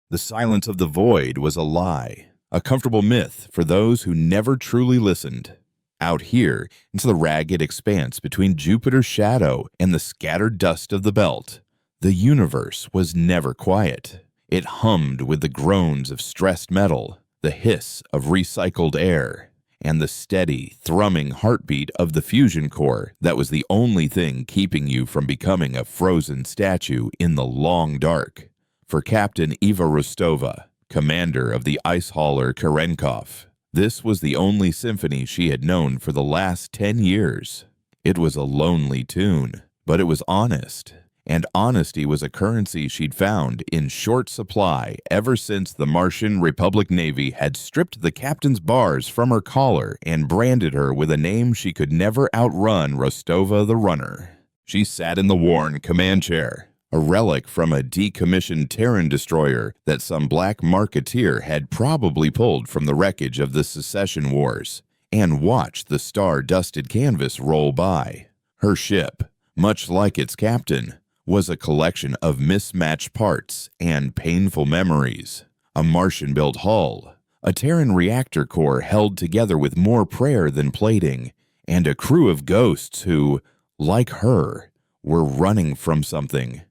The silence of the void was a lie, a comfortable myth for those who never truly listened. Out here, into the ragged expanse between Jupiter's shadow and the scattered dust of the belt, the universe was never quiet. It hummed with the groans of stressed metal, the hiss of recycled air, and the steady, thrumming heartbeat of the fusion core that was the only thing keeping you from becoming a frozen statue in the long dark. For Captain Eva Rostova, commander of the ice hauler Karenkov, this was the only symphony she had known for the last 10 years. It was a lonely tune, but it was honest. And honesty was a currency she'd found in short supply ever since the Martian Republic Navy had stripped the captain's bars from her collar and branded her with a name she could never outrun: Rostova the Runner. She sat in the worn command chair, a relic from a decommissioned Terran destroyer that some black marketeer had probably pulled from the wreckage of the Secession Wars, and watched the star-dusted canvas roll by. Her ship, much like its captain, was a collection of mismatched parts and painful memories. A Martian-built hull, a Terran reactor core held together with more prayer than plating, and a crew of ghosts who, like her, were running from something.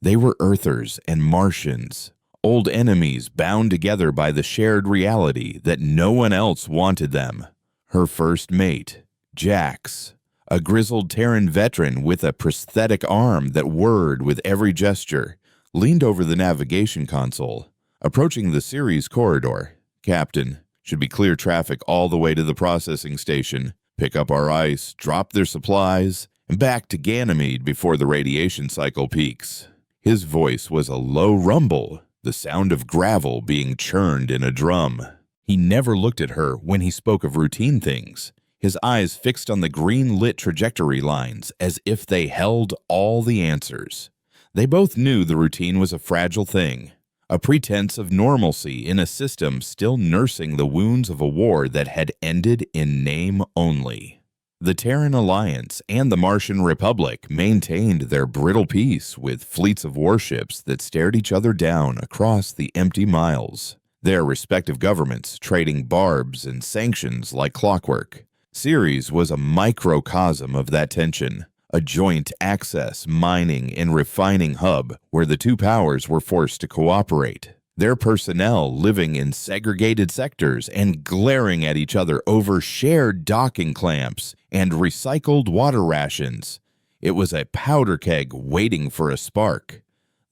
They were Earthers and Martians, old enemies bound together by the shared reality that no one else wanted them. Her first mate, Jax, a grizzled Terran veteran with a prosthetic arm that whirred with every gesture, leaned over the navigation console, approaching the series corridor. "Captain, should be clear traffic all the way to the processing station. Pick up our ice, drop their supplies, and back to Ganymede before the radiation cycle peaks." His voice was a low rumble, the sound of gravel being churned in a drum. He never looked at her when he spoke of routine things, his eyes fixed on the green-lit trajectory lines as if they held all the answers. They both knew the routine was a fragile thing, a pretense of normalcy in a system still nursing the wounds of a war that had ended in name only. The Terran Alliance and the Martian Republic maintained their brittle peace with fleets of warships that stared each other down across the empty miles, their respective governments trading barbs and sanctions like clockwork. Ceres was a microcosm of that tension, a joint access, mining, and refining hub where the two powers were forced to cooperate, their personnel living in segregated sectors and glaring at each other over shared docking clamps and recycled water rations. It was a powder keg waiting for a spark.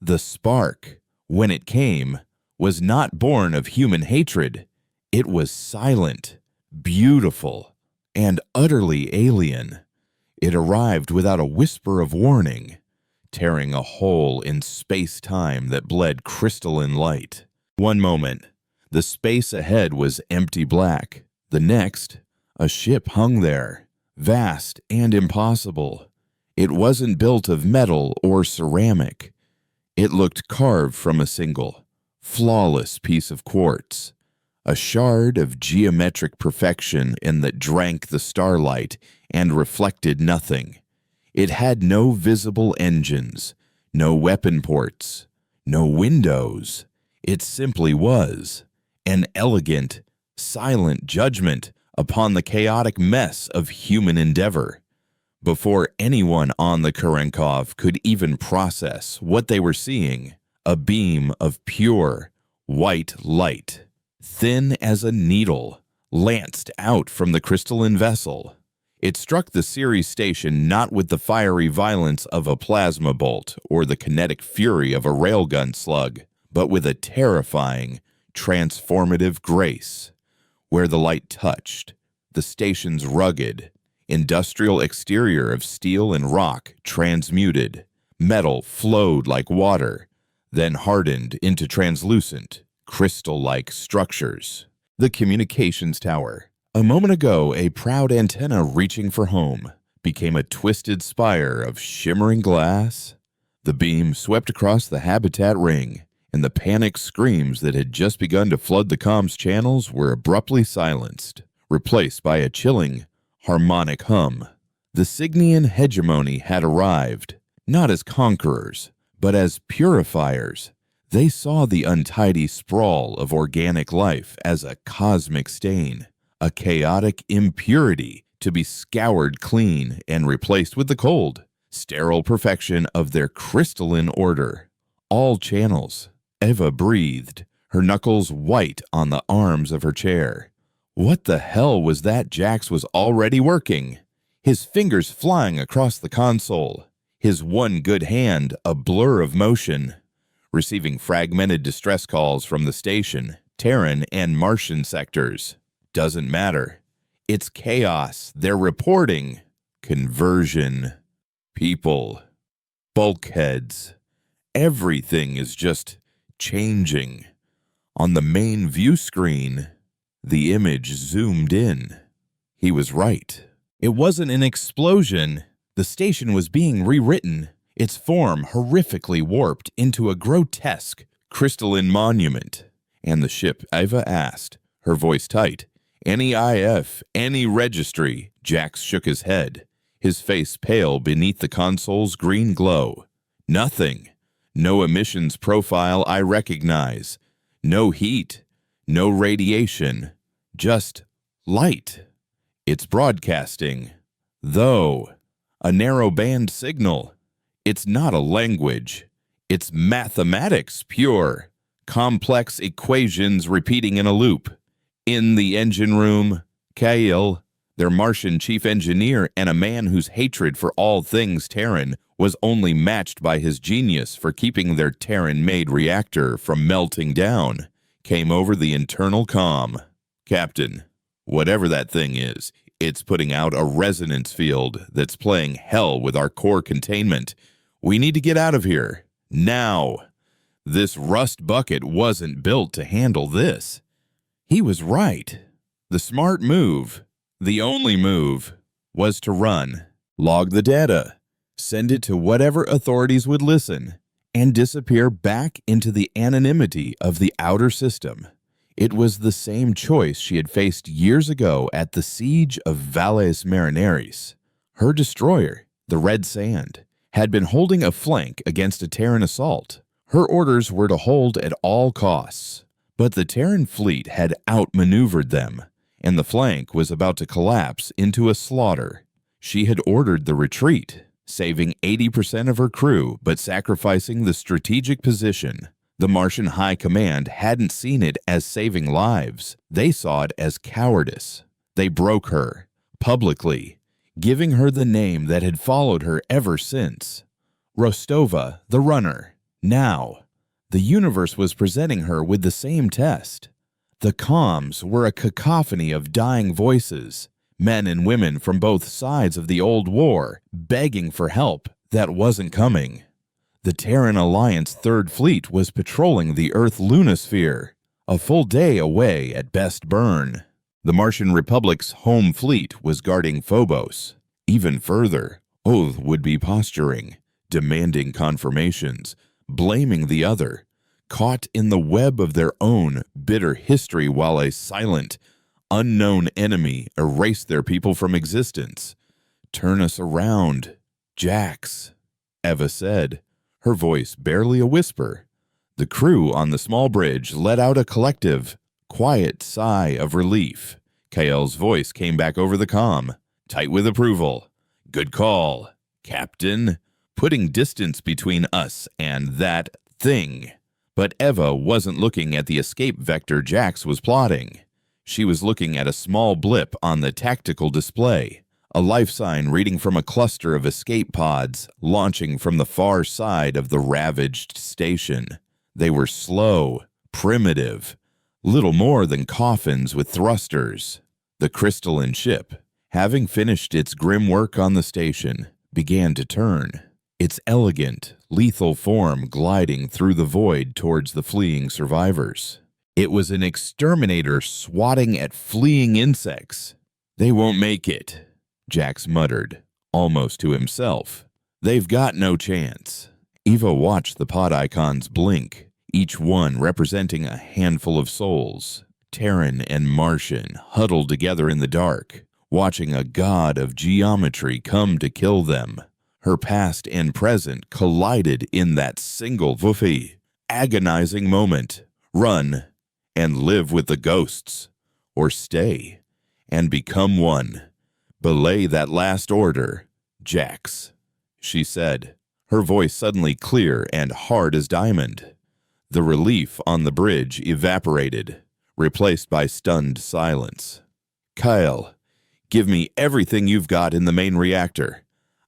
The spark, when it came, was not born of human hatred. It was silent, beautiful, and utterly alien. It arrived without a whisper of warning, tearing a hole in space-time that bled crystalline light. One moment, the space ahead was empty black. The next, a ship hung there, vast and impossible. It wasn't built of metal or ceramic. It looked carved from a single, flawless piece of quartz, a shard of geometric perfection in that drank the starlight and reflected nothing. It had no visible engines, no weapon ports, no windows. It simply was an elegant, silent judgment upon the chaotic mess of human endeavor. Before anyone on the Karenkov could even process what they were seeing, a beam of pure, white light, thin as a needle, lanced out from the crystalline vessel. It struck the Ceres station not with the fiery violence of a plasma bolt or the kinetic fury of a railgun slug, but with a terrifying, transformative grace. Where the light touched, the station's rugged, industrial exterior of steel and rock transmuted. Metal flowed like water, then hardened into translucent, crystal-like structures. The communications tower, a moment ago a proud antenna reaching for home, became a twisted spire of shimmering glass. The beam swept across the habitat ring, and the panicked screams that had just begun to flood the comms channels were abruptly silenced, replaced by a chilling, harmonic hum. The Cygnian hegemony had arrived, not as conquerors, but as purifiers. They saw the untidy sprawl of organic life as a cosmic stain, a chaotic impurity to be scoured clean and replaced with the cold, sterile perfection of their crystalline order. All channels. Eva breathed, her knuckles white on the arms of her chair. What the hell was that Jax was already working? His fingers flying across the console, his one good hand a blur of motion. Receiving fragmented distress calls from the station, Terran and Martian sectors. Doesn't matter. It's chaos. They're reporting. Conversion. People. Bulkheads. Everything is just changing. On the main view screen, the image zoomed in. He was right. It wasn't an explosion. The station was being rewritten, its form horrifically warped into a grotesque crystalline monument. And the ship, Eva asked, her voice tight, "Any IF, any registry?" Jax shook his head, his face pale beneath the console's green glow. "Nothing. No emissions profile I recognize. No heat. No radiation. Just light. It's broadcasting. Though, a narrow band signal. It's not a language. It's mathematics pure. Complex equations repeating in a loop. In the engine room, Kael, their Martian chief engineer and a man whose hatred for all things Terran was only matched by his genius for keeping their Terran-made reactor from melting down, came over the internal comm. "Captain, whatever that thing is, it's putting out a resonance field that's playing hell with our core containment. We need to get out of here. Now. This rust bucket wasn't built to handle this." He was right. The smart move, the only move, was to run, log the data, send it to whatever authorities would listen, and disappear back into the anonymity of the outer system. It was the same choice she had faced years ago at the siege of Valles Marineris. Her destroyer, the Red Sand, had been holding a flank against a Terran assault. Her orders were to hold at all costs. But the Terran fleet had outmaneuvered them, and the flank was about to collapse into a slaughter. She had ordered the retreat, saving 80% of her crew but sacrificing the strategic position. The Martian High Command hadn't seen it as saving lives. They saw it as cowardice. They broke her, publicly, giving her the name that had followed her ever since. Rostova, the runner. Now, the universe was presenting her with the same test. The comms were a cacophony of dying voices, men and women from both sides of the old war, begging for help that wasn't coming. The Terran Alliance Third Fleet was patrolling the Earth lunosphere, a full day away at best burn. The Martian Republic's home fleet was guarding Phobos. Even further, Oath would be posturing, demanding confirmations, blaming the other, caught in the web of their own bitter history while a silent, unknown enemy erased their people from existence. "Turn us around, Jax," Eva said, her voice barely a whisper. The crew on the small bridge let out a collective, quiet sigh of relief. Kael's voice came back over the comm, tight with approval. "Good call, Captain. Putting distance between us and that thing." But Eva wasn't looking at the escape vector Jax was plotting. She was looking at a small blip on the tactical display, a life sign reading from a cluster of escape pods launching from the far side of the ravaged station. They were slow, primitive, little more than coffins with thrusters. The crystalline ship, having finished its grim work on the station, began to turn, its elegant, lethal form gliding through the void towards the fleeing survivors. It was an exterminator swatting at fleeing insects. "They won't make it," Jax muttered, almost to himself. "They've got no chance." Eva watched the pod icons blink, each one representing a handful of souls, Terran and Martian, huddled together in the dark, watching a god of geometry come to kill them. Her past and present collided in that single voofy. agonizing moment. Run and live with the ghosts, or stay and become one. Belay that last order, Jax, she said, her voice suddenly clear and hard as diamond. The relief on the bridge evaporated, replaced by stunned silence. Kyle, give me everything you've got in the main reactor.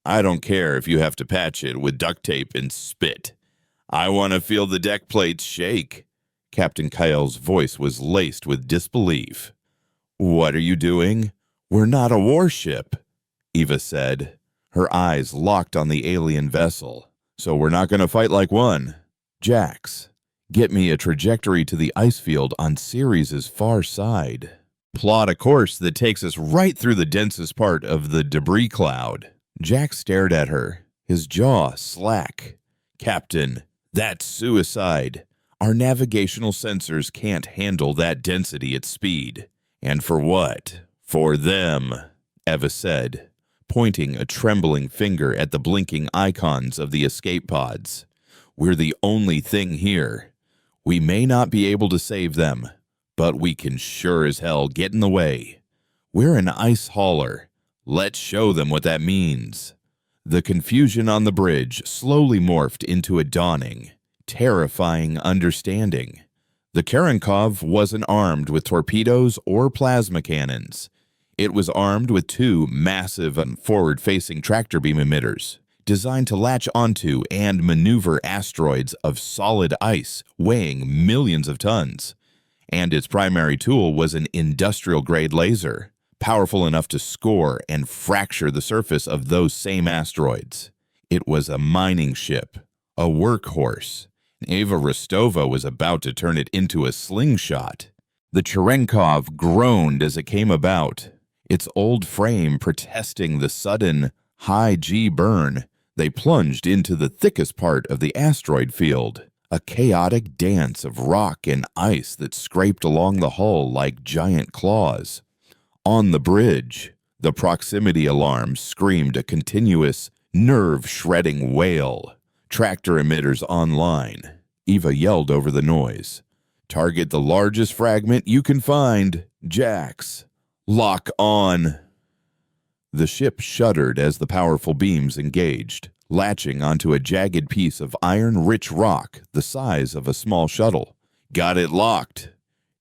I don't care if you have to patch it with duct tape and spit. I want to feel the deck plates shake. Captain Kyle's voice was laced with disbelief. What are you doing? We're not a warship, Eva said, her eyes locked on the alien vessel. So we're not going to fight like one. Jax, get me a trajectory to the ice field on Ceres' far side. Plot a course that takes us right through the densest part of the debris cloud. Jax stared at her, his jaw slack. Captain, that's suicide. Our navigational sensors can't handle that density at speed. And for what? For them, Eva said, pointing a trembling finger at the blinking icons of the escape pods. We're the only thing here. We may not be able to save them, but we can sure as hell get in the way. We're an ice hauler. Let's show them what that means. The confusion on the bridge slowly morphed into a dawning, terrifying understanding. The Cherenkov wasn't armed with torpedoes or plasma cannons. It was armed with two massive and forward-facing tractor beam emitters, designed to latch onto and maneuver asteroids of solid ice weighing millions of tons. And its primary tool was an industrial-grade laser, powerful enough to score and fracture the surface of those same asteroids. It was a mining ship, a workhorse. Eva Rostova was about to turn it into a slingshot. The Cherenkov groaned as it came about, its old frame protesting the sudden, high-G burn. They plunged into the thickest part of the asteroid field, a chaotic dance of rock and ice that scraped along the hull like giant claws. On the bridge, the proximity alarm screamed a continuous, nerve-shredding wail. Tractor emitters online. Eva yelled over the noise. Target the largest fragment you can find, Jax. Lock on. The ship shuddered as the powerful beams engaged, latching onto a jagged piece of iron-rich rock the size of a small shuttle. Got it locked.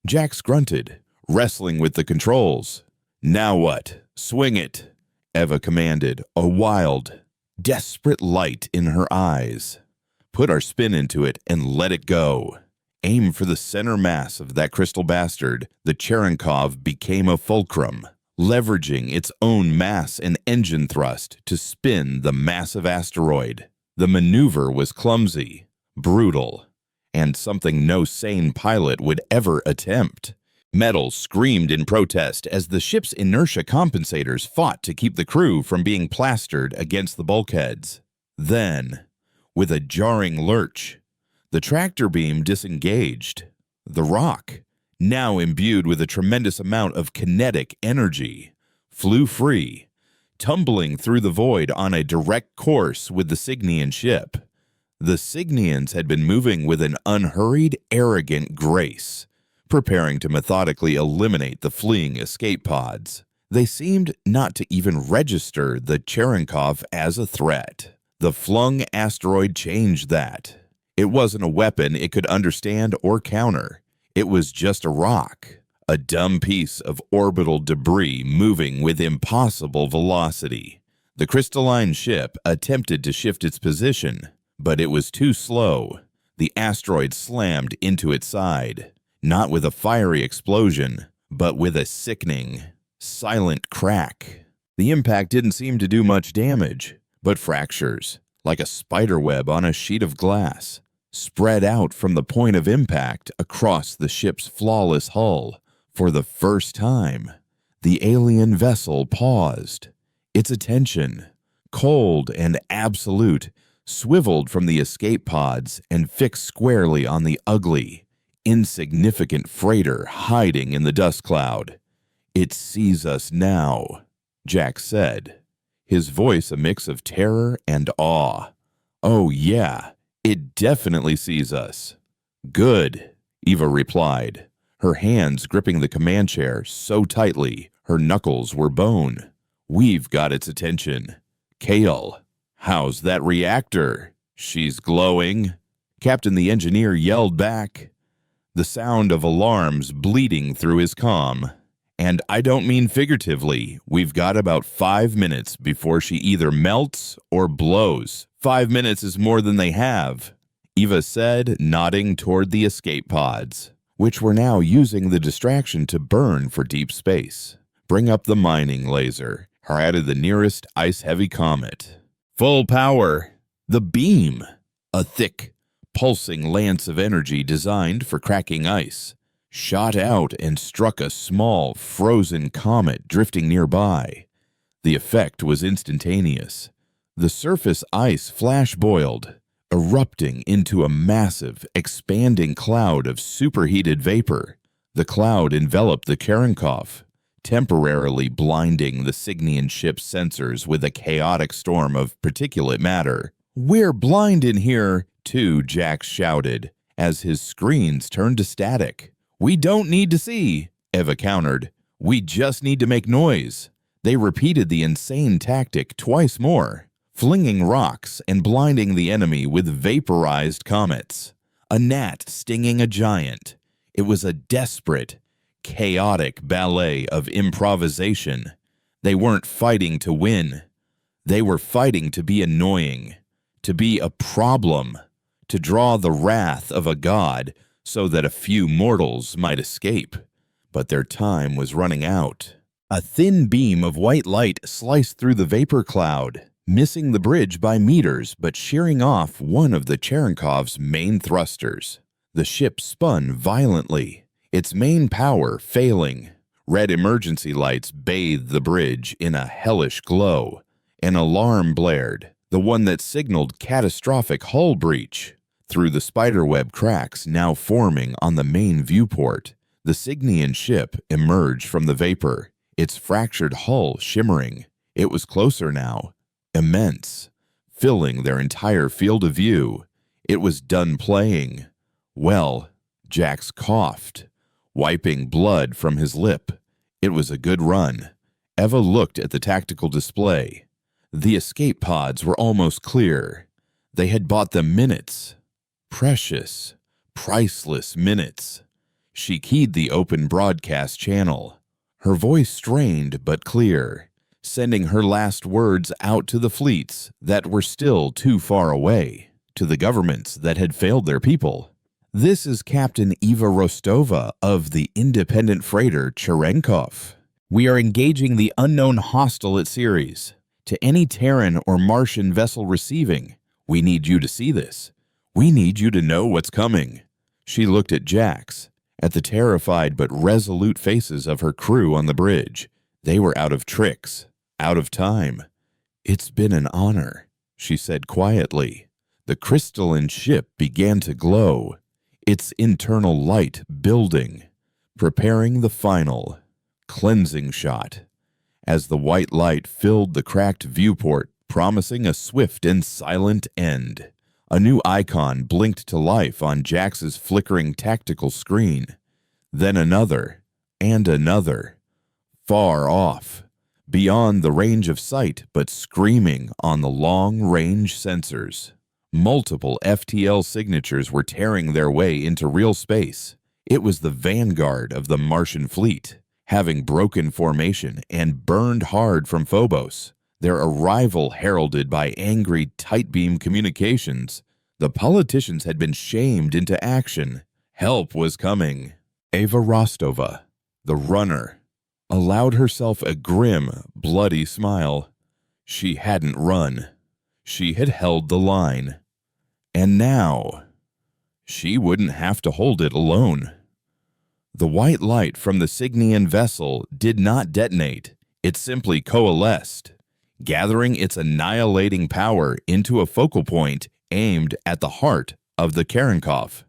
Jax grunted, wrestling with the controls. Now what? Swing it, Eva commanded, a wild, desperate light in her eyes. Put our spin into it and let it go. Aim for the center mass of that crystal bastard. The Cherenkov became a fulcrum, leveraging its own mass and engine thrust to spin the massive asteroid. The maneuver was clumsy, brutal, and something no sane pilot would ever attempt. Metal screamed in protest as the ship's inertia compensators fought to keep the crew from being plastered against the bulkheads. Then, with a jarring lurch, the tractor beam disengaged. The rock, now imbued with a tremendous amount of kinetic energy, flew free, tumbling through the void on a direct course with the Cygnian ship. The Cygnians had been moving with an unhurried, arrogant grace, preparing to methodically eliminate the fleeing escape pods. They seemed not to even register the Cherenkov as a threat. The flung asteroid changed that. It wasn't a weapon it could understand or counter. It was just a rock, a dumb piece of orbital debris moving with impossible velocity. The crystalline ship attempted to shift its position, but it was too slow. The asteroid slammed into its side, not with a fiery explosion, but with a sickening, silent crack. The impact didn't seem to do much damage, but fractures, like a spider web on a sheet of glass, spread out from the point of impact across the ship's flawless hull. For the first time, the alien vessel paused. Its attention, cold and absolute, swiveled from the escape pods and fixed squarely on the ugly, insignificant freighter hiding in the dust cloud. It sees us now, Jack said, his voice a mix of terror and awe. Oh yeah, it definitely sees us. Good, Eva replied, her hands gripping the command chair so tightly her knuckles were bone. We've got its attention. Kale, how's that reactor? She's glowing. Captain the engineer yelled back, the sound of alarms bleeding through his comm. And I don't mean figuratively. We've got about 5 minutes before she either melts or blows. 5 minutes is more than they have, Eva said, nodding toward the escape pods, which were now using the distraction to burn for deep space. Bring up the mining laser, added the nearest ice-heavy comet. Full power. The beam. A thick, pulsing lance of energy designed for cracking ice, shot out and struck a small, frozen comet drifting nearby. The effect was instantaneous. The surface ice flash-boiled, erupting into a massive, expanding cloud of superheated vapor. The cloud enveloped the Cherenkov, temporarily blinding the Cygnian ship's sensors with a chaotic storm of particulate matter. "We're blind in here," too, Jax shouted, as his screens turned to static. "We don't need to see," Eva countered. "We just need to make noise." They repeated the insane tactic twice more, flinging rocks and blinding the enemy with vaporized comets. A gnat stinging a giant. It was a desperate, chaotic ballet of improvisation. They weren't fighting to win. They were fighting to be annoying, to be a problem, to draw the wrath of a god so that a few mortals might escape. But their time was running out. A thin beam of white light sliced through the vapor cloud, missing the bridge by meters but shearing off one of the Cherenkov's main thrusters. The ship spun violently, its main power failing. Red emergency lights bathed the bridge in a hellish glow. An alarm blared, the one that signaled catastrophic hull breach. Through the spiderweb cracks now forming on the main viewport, the Cygnian ship emerged from the vapor, its fractured hull shimmering. It was closer now, immense, filling their entire field of view. It was done playing. Well, Jax coughed, wiping blood from his lip. It was a good run. Eva looked at the tactical display. The escape pods were almost clear. They had bought them minutes. Precious, priceless minutes. She keyed the open broadcast channel, her voice strained but clear, sending her last words out to the fleets that were still too far away, to the governments that had failed their people. "This is Captain Eva Rostova of the independent freighter Cherenkov. We are engaging the unknown hostile at Ceres. To any Terran or Martian vessel receiving, we need you to see this. We need you to know what's coming." She looked at Jax, at the terrified but resolute faces of her crew on the bridge. They were out of tricks, out of time. "It's been an honor," she said quietly. The crystalline ship began to glow, its internal light building, preparing the final, cleansing shot. As the white light filled the cracked viewport, promising a swift and silent end, a new icon blinked to life on Jax's flickering tactical screen. Then another, and another, far off, beyond the range of sight but screaming on the long-range sensors. Multiple FTL signatures were tearing their way into real space. It was the vanguard of the Martian fleet, having broken formation and burned hard from Phobos, their arrival heralded by angry tight-beam communications. The politicians had been shamed into action. Help was coming. Eva Rostova, the runner, allowed herself a grim, bloody smile. She hadn't run. She had held the line. And now, she wouldn't have to hold it alone. The white light from the Cygnian vessel did not detonate. It simply coalesced, gathering its annihilating power into a focal point aimed at the heart of the Cherenkov.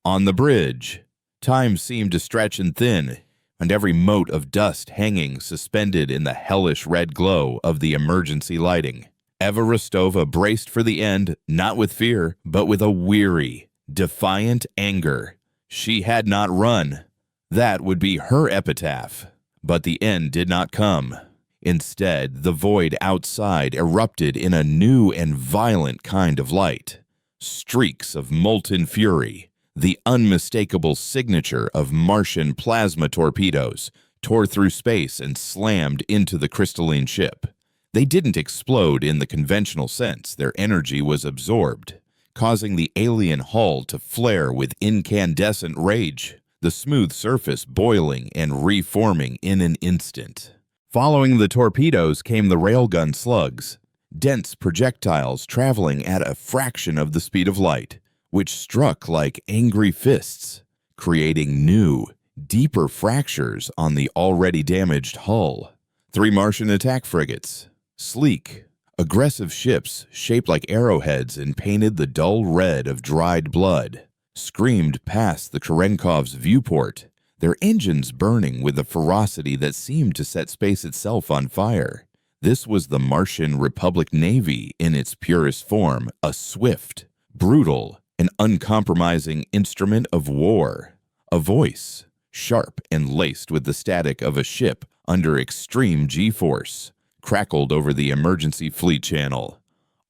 On the bridge, time seemed to stretch and thin, and every mote of dust hanging suspended in the hellish red glow of the emergency lighting. Eva Rostova braced for the end, not with fear, but with a weary, defiant anger. She had not run. That would be her epitaph. But the end did not come. Instead, the void outside erupted in a new and violent kind of light. Streaks of molten fury, the unmistakable signature of Martian plasma torpedoes, tore through space and slammed into the crystalline ship. They didn't explode in the conventional sense. Their energy was absorbed, causing the alien hull to flare with incandescent rage, the smooth surface boiling and reforming in an instant. Following the torpedoes came the railgun slugs, dense projectiles traveling at a fraction of the speed of light, which struck like angry fists, creating new, deeper fractures on the already damaged hull. 3 Martian attack frigates, sleek, aggressive ships shaped like arrowheads and painted the dull red of dried blood, screamed past the Kerenkov's viewport, their engines burning with a ferocity that seemed to set space itself on fire. This was the Martian Republic Navy in its purest form, a swift, brutal, and uncompromising instrument of war. A voice, sharp and laced with the static of a ship under extreme G-force, crackled over the emergency fleet channel.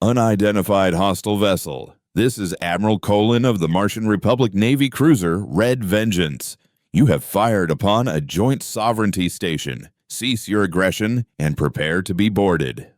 Unidentified hostile vessel. This is Admiral Colin of the Martian Republic Navy cruiser Red Vengeance. You have fired upon a joint sovereignty station. Cease your aggression and prepare to be boarded.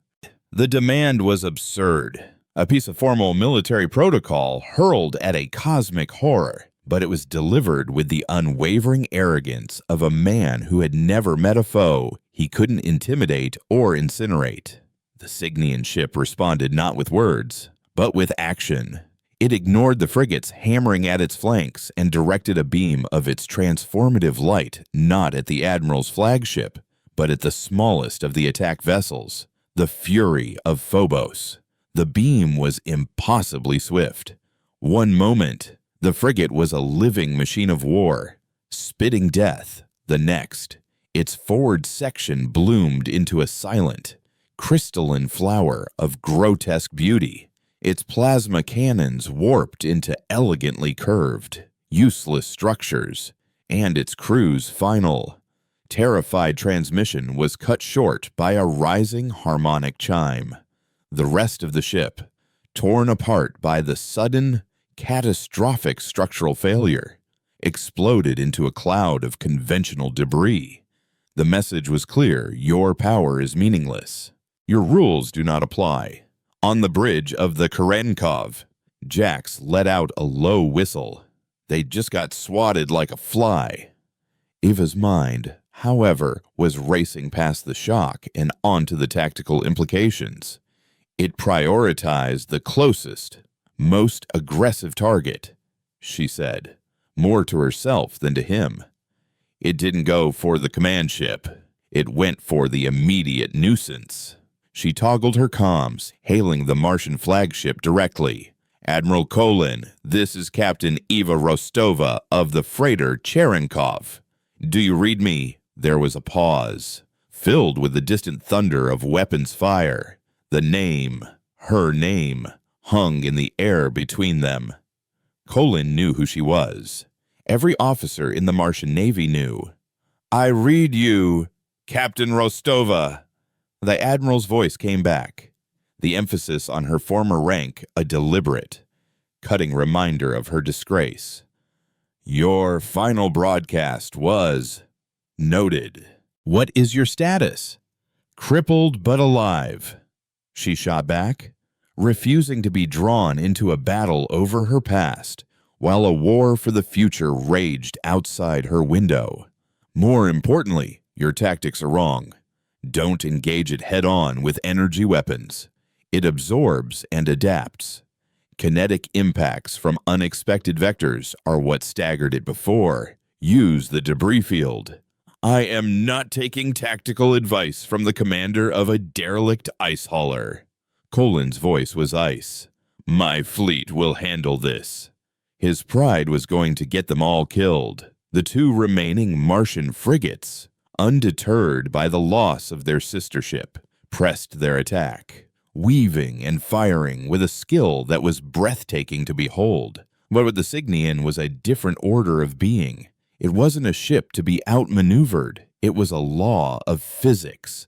The demand was absurd. A piece of formal military protocol hurled at a cosmic horror, but it was delivered with the unwavering arrogance of a man who had never met a foe he couldn't intimidate or incinerate. The Cygnian ship responded not with words, but with action. It ignored the frigates hammering at its flanks and directed a beam of its transformative light not at the Admiral's flagship, but at the smallest of the attack vessels, the Fury of Phobos. The beam was impossibly swift. One moment, the frigate was a living machine of war, spitting death. The next, its forward section bloomed into a silent, crystalline flower of grotesque beauty. Its plasma cannons warped into elegantly curved, useless structures, and its crew's final, terrified transmission was cut short by a rising harmonic chime. The rest of the ship, torn apart by the sudden, catastrophic structural failure, exploded into a cloud of conventional debris. The message was clear: your power is meaningless. Your rules do not apply. On the bridge of the Kerenkov, Jax let out a low whistle. They just got swatted like a fly. Eva's mind, however, was racing past the shock and onto the tactical implications. It prioritized the closest, most aggressive target, she said, more to herself than to him. It didn't go for the command ship. It went for the immediate nuisance. She toggled her comms, hailing the Martian flagship directly. Admiral Colin, this is Captain Eva Rostova of the freighter Cherenkov. Do you read me? There was a pause, filled with the distant thunder of weapons fire. The name, her name, hung in the air between them. Colin knew who she was. Every officer in the Martian Navy knew. I read you, Captain Rostova. The Admiral's voice came back, the emphasis on her former rank a deliberate, cutting reminder of her disgrace. Your final broadcast was noted. What is your status? Crippled but alive, she shot back, refusing to be drawn into a battle over her past while a war for the future raged outside her window. More importantly, your tactics are wrong. Don't engage it head-on with energy weapons. It absorbs and adapts. Kinetic impacts from unexpected vectors are what staggered it before. Use the debris field. I am not taking tactical advice from the commander of a derelict ice hauler. Colin's voice was ice. My fleet will handle this. His pride was going to get them all killed. The 2 remaining Martian frigates, undeterred by the loss of their sister ship, pressed their attack, weaving and firing with a skill that was breathtaking to behold, But with the Signian was a different order of being. It wasn't a ship to be outmaneuvered. It was a law of physics.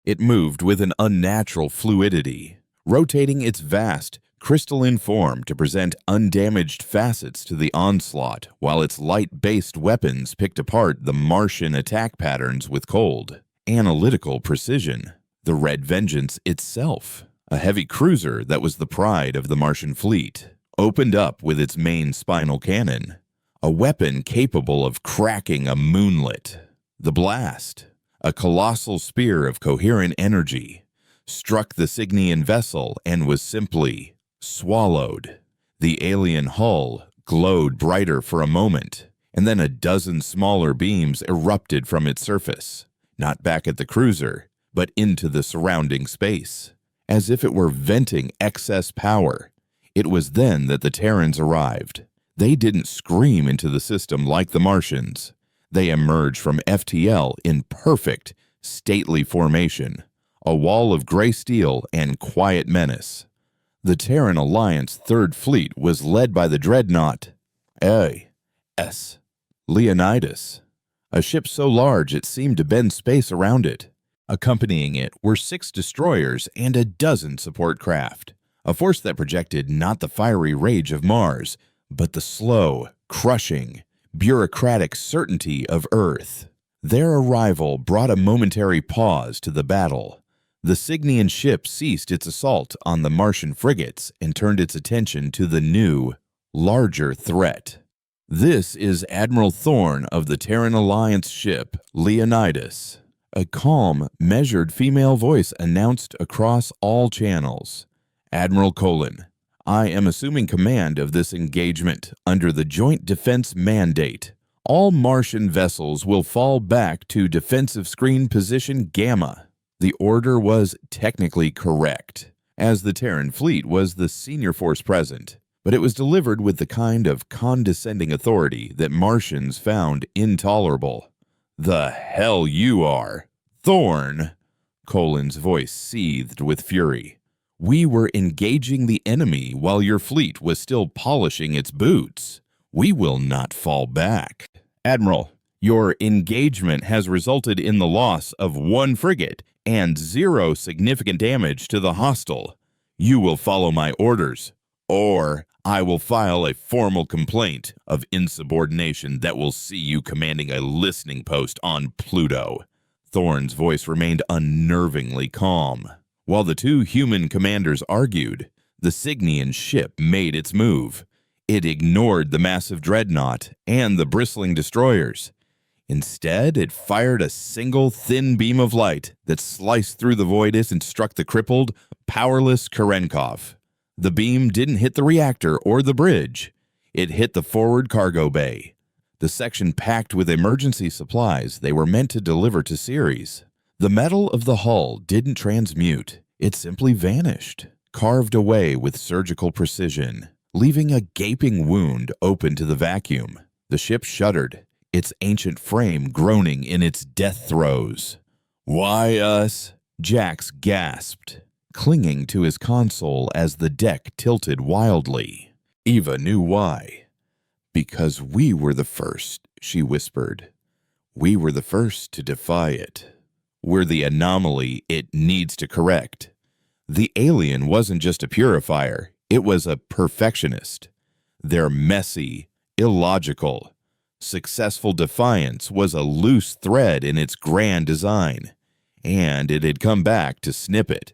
It moved with an unnatural fluidity, rotating its vast, crystalline form to present undamaged facets to the onslaught, while its light-based weapons picked apart the Martian attack patterns with cold, analytical precision. The Red Vengeance itself, a heavy cruiser that was the pride of the Martian fleet, opened up with its main spinal cannon, a weapon capable of cracking a moonlet. The blast, a colossal spear of coherent energy, struck the Signian vessel and was simply swallowed. The alien hull glowed brighter for a moment, and then a dozen smaller beams erupted from its surface, not back at the cruiser, but into the surrounding space, as if it were venting excess power. It was then that the Terrans arrived. They didn't scream into the system like the Martians. They emerged from FTL in perfect, stately formation, a wall of gray steel and quiet menace. The Terran Alliance Third Fleet was led by the dreadnought A.S. Leonidas, a ship so large it seemed to bend space around it. Accompanying it were 6 destroyers and a dozen support craft, a force that projected not the fiery rage of Mars, but the slow, crushing, bureaucratic certainty of Earth. Their arrival brought a momentary pause to the battle. The Signian ship ceased its assault on the Martian frigates and turned its attention to the new, larger threat. "This is Admiral Thorn of the Terran Alliance ship Leonidas," a calm, measured female voice announced across all channels. "Admiral Colin, I am assuming command of this engagement under the Joint Defense Mandate. All Martian vessels will fall back to defensive screen position Gamma." The order was technically correct, as the Terran fleet was the senior force present, but it was delivered with the kind of condescending authority that Martians found intolerable. "The hell you are, Thorn!" Colin's voice seethed with fury. "We were engaging the enemy while your fleet was still polishing its boots. We will not fall back. Admiral, your engagement has resulted in the loss of 1 frigate and 0 significant damage to the hostile. You will follow my orders, or I will file a formal complaint of insubordination that will see you commanding a listening post on Pluto." Thorn's voice remained unnervingly calm. While the 2 human commanders argued, the Signian ship made its move. It ignored the massive dreadnought and the bristling destroyers. Instead, it fired a single thin beam of light that sliced through the voidus and struck the crippled, powerless Kerenkov. The beam didn't hit the reactor or the bridge. It hit the forward cargo bay, the section packed with emergency supplies they were meant to deliver to Ceres. The metal of the hull didn't transmute. It simply vanished, carved away with surgical precision, leaving a gaping wound open to the vacuum. The ship shuddered, its ancient frame groaning in its death throes. "Why us?" Jax gasped, clinging to his console as the deck tilted wildly. Eva knew why. "Because we were the first," she whispered. "We were the first to defy it. We're the anomaly it needs to correct." The alien wasn't just a purifier, it was a perfectionist. Their messy, illogical, successful defiance was a loose thread in its grand design, and it had come back to snip it.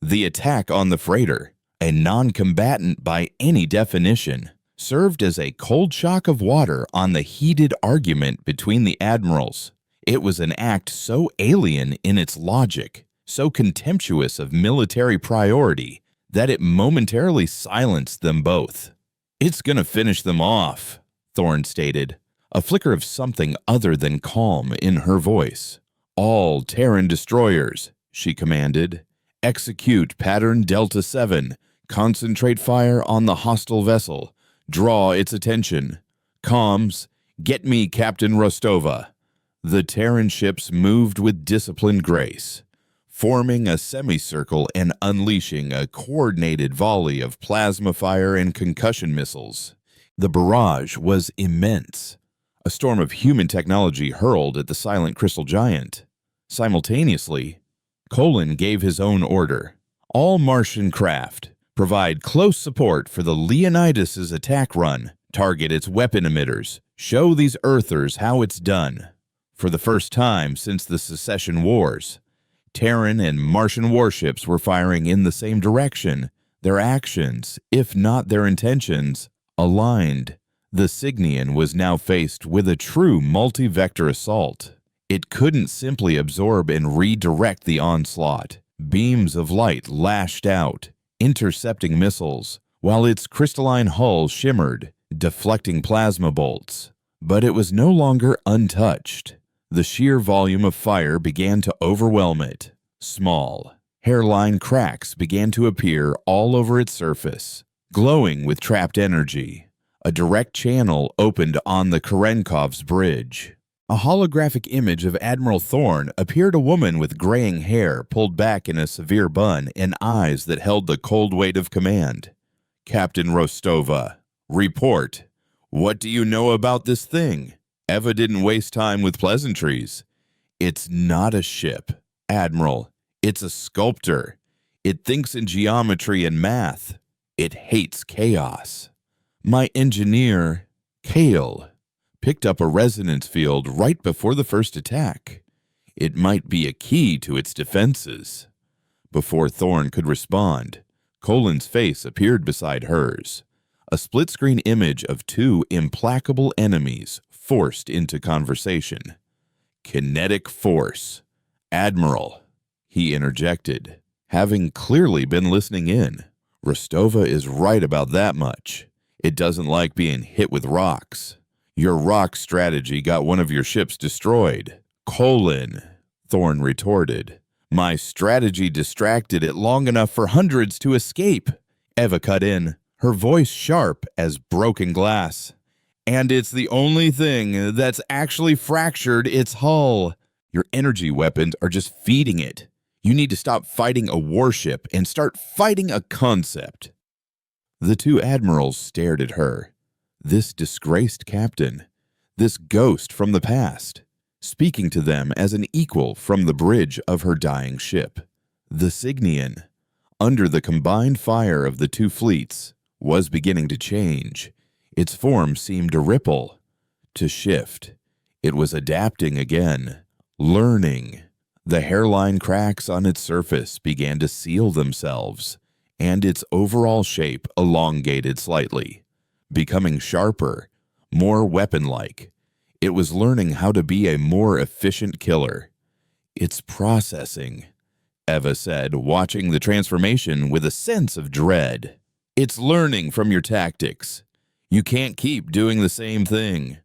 The attack on the freighter, a non-combatant by any definition, served as a cold shock of water on the heated argument between the admirals. It was an act so alien in its logic, so contemptuous of military priority, that it momentarily silenced them both. "It's gonna finish them off," Thorn stated, a flicker of something other than calm in her voice. "All Terran destroyers," she commanded, "execute pattern Delta 7, concentrate fire on the hostile vessel, draw its attention. Comms, get me Captain Rostova." The Terran ships moved with disciplined grace, forming a semicircle and unleashing a coordinated volley of plasma fire and concussion missiles. The barrage was immense, a storm of human technology hurled at the silent crystal giant. Simultaneously, Colin gave his own order. All Martian craft provide close support for the Leonidas's attack run, target its weapon emitters, show these Earthers how it's done. For the first time since the Secession Wars, Terran and Martian warships were firing in the same direction. Their actions, if not their intentions, aligned. The Cygnian was now faced with a true multi-vector assault. It couldn't simply absorb and redirect the onslaught. Beams of light lashed out, intercepting missiles, while its crystalline hull shimmered, deflecting plasma bolts. But it was no longer untouched. The sheer volume of fire began to overwhelm it. Small, hairline cracks began to appear all over its surface, glowing with trapped energy. A direct channel opened on the Kerenkov's bridge. A holographic image of Admiral Thorne appeared, a woman with graying hair pulled back in a severe bun and eyes that held the cold weight of command. Captain Rostova, report. What do you know about this thing? Eva didn't waste time with pleasantries. It's not a ship, Admiral. It's a sculptor. It thinks in geometry and math. It hates chaos. My engineer, Kale, picked up a resonance field right before the first attack. It might be a key to its defenses. Before Thorne could respond, Colin's face appeared beside hers. A split-screen image of two implacable enemies forced into conversation. Kinetic force. Admiral, he interjected, having clearly been listening in. Rostova is right about that much. It doesn't like being hit with rocks. Your rock strategy got one of your ships destroyed. Colin, Thorne retorted. My strategy distracted it long enough for hundreds to escape. Eva cut in, her voice sharp as broken glass. And it's the only thing that's actually fractured its hull. Your energy weapons are just feeding it. You need to stop fighting a warship and start fighting a concept. The two admirals stared at her. This disgraced captain, this ghost from the past, speaking to them as an equal from the bridge of her dying ship. The Cygnian, under the combined fire of the two fleets, was beginning to change. Its form seemed to ripple, to shift. It was adapting again, learning. The hairline cracks on its surface began to seal themselves, and its overall shape elongated slightly, becoming sharper, more weapon-like. It was learning how to be a more efficient killer. It's processing, Eva said, watching the transformation with a sense of dread. It's learning from your tactics. You can't keep doing the same thing.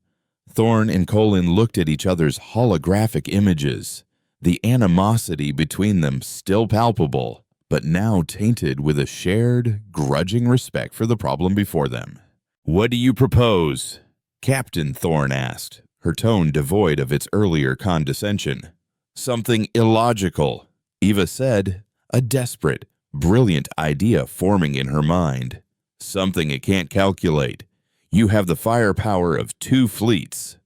Thorne and Colin looked at each other's holographic images, the animosity between them still palpable, but now tainted with a shared, grudging respect for the problem before them. What do you propose? Captain Thorne asked, her tone devoid of its earlier condescension. Something illogical, Eva said, a desperate, brilliant idea forming in her mind. Something it can't calculate. You have the firepower of two fleets.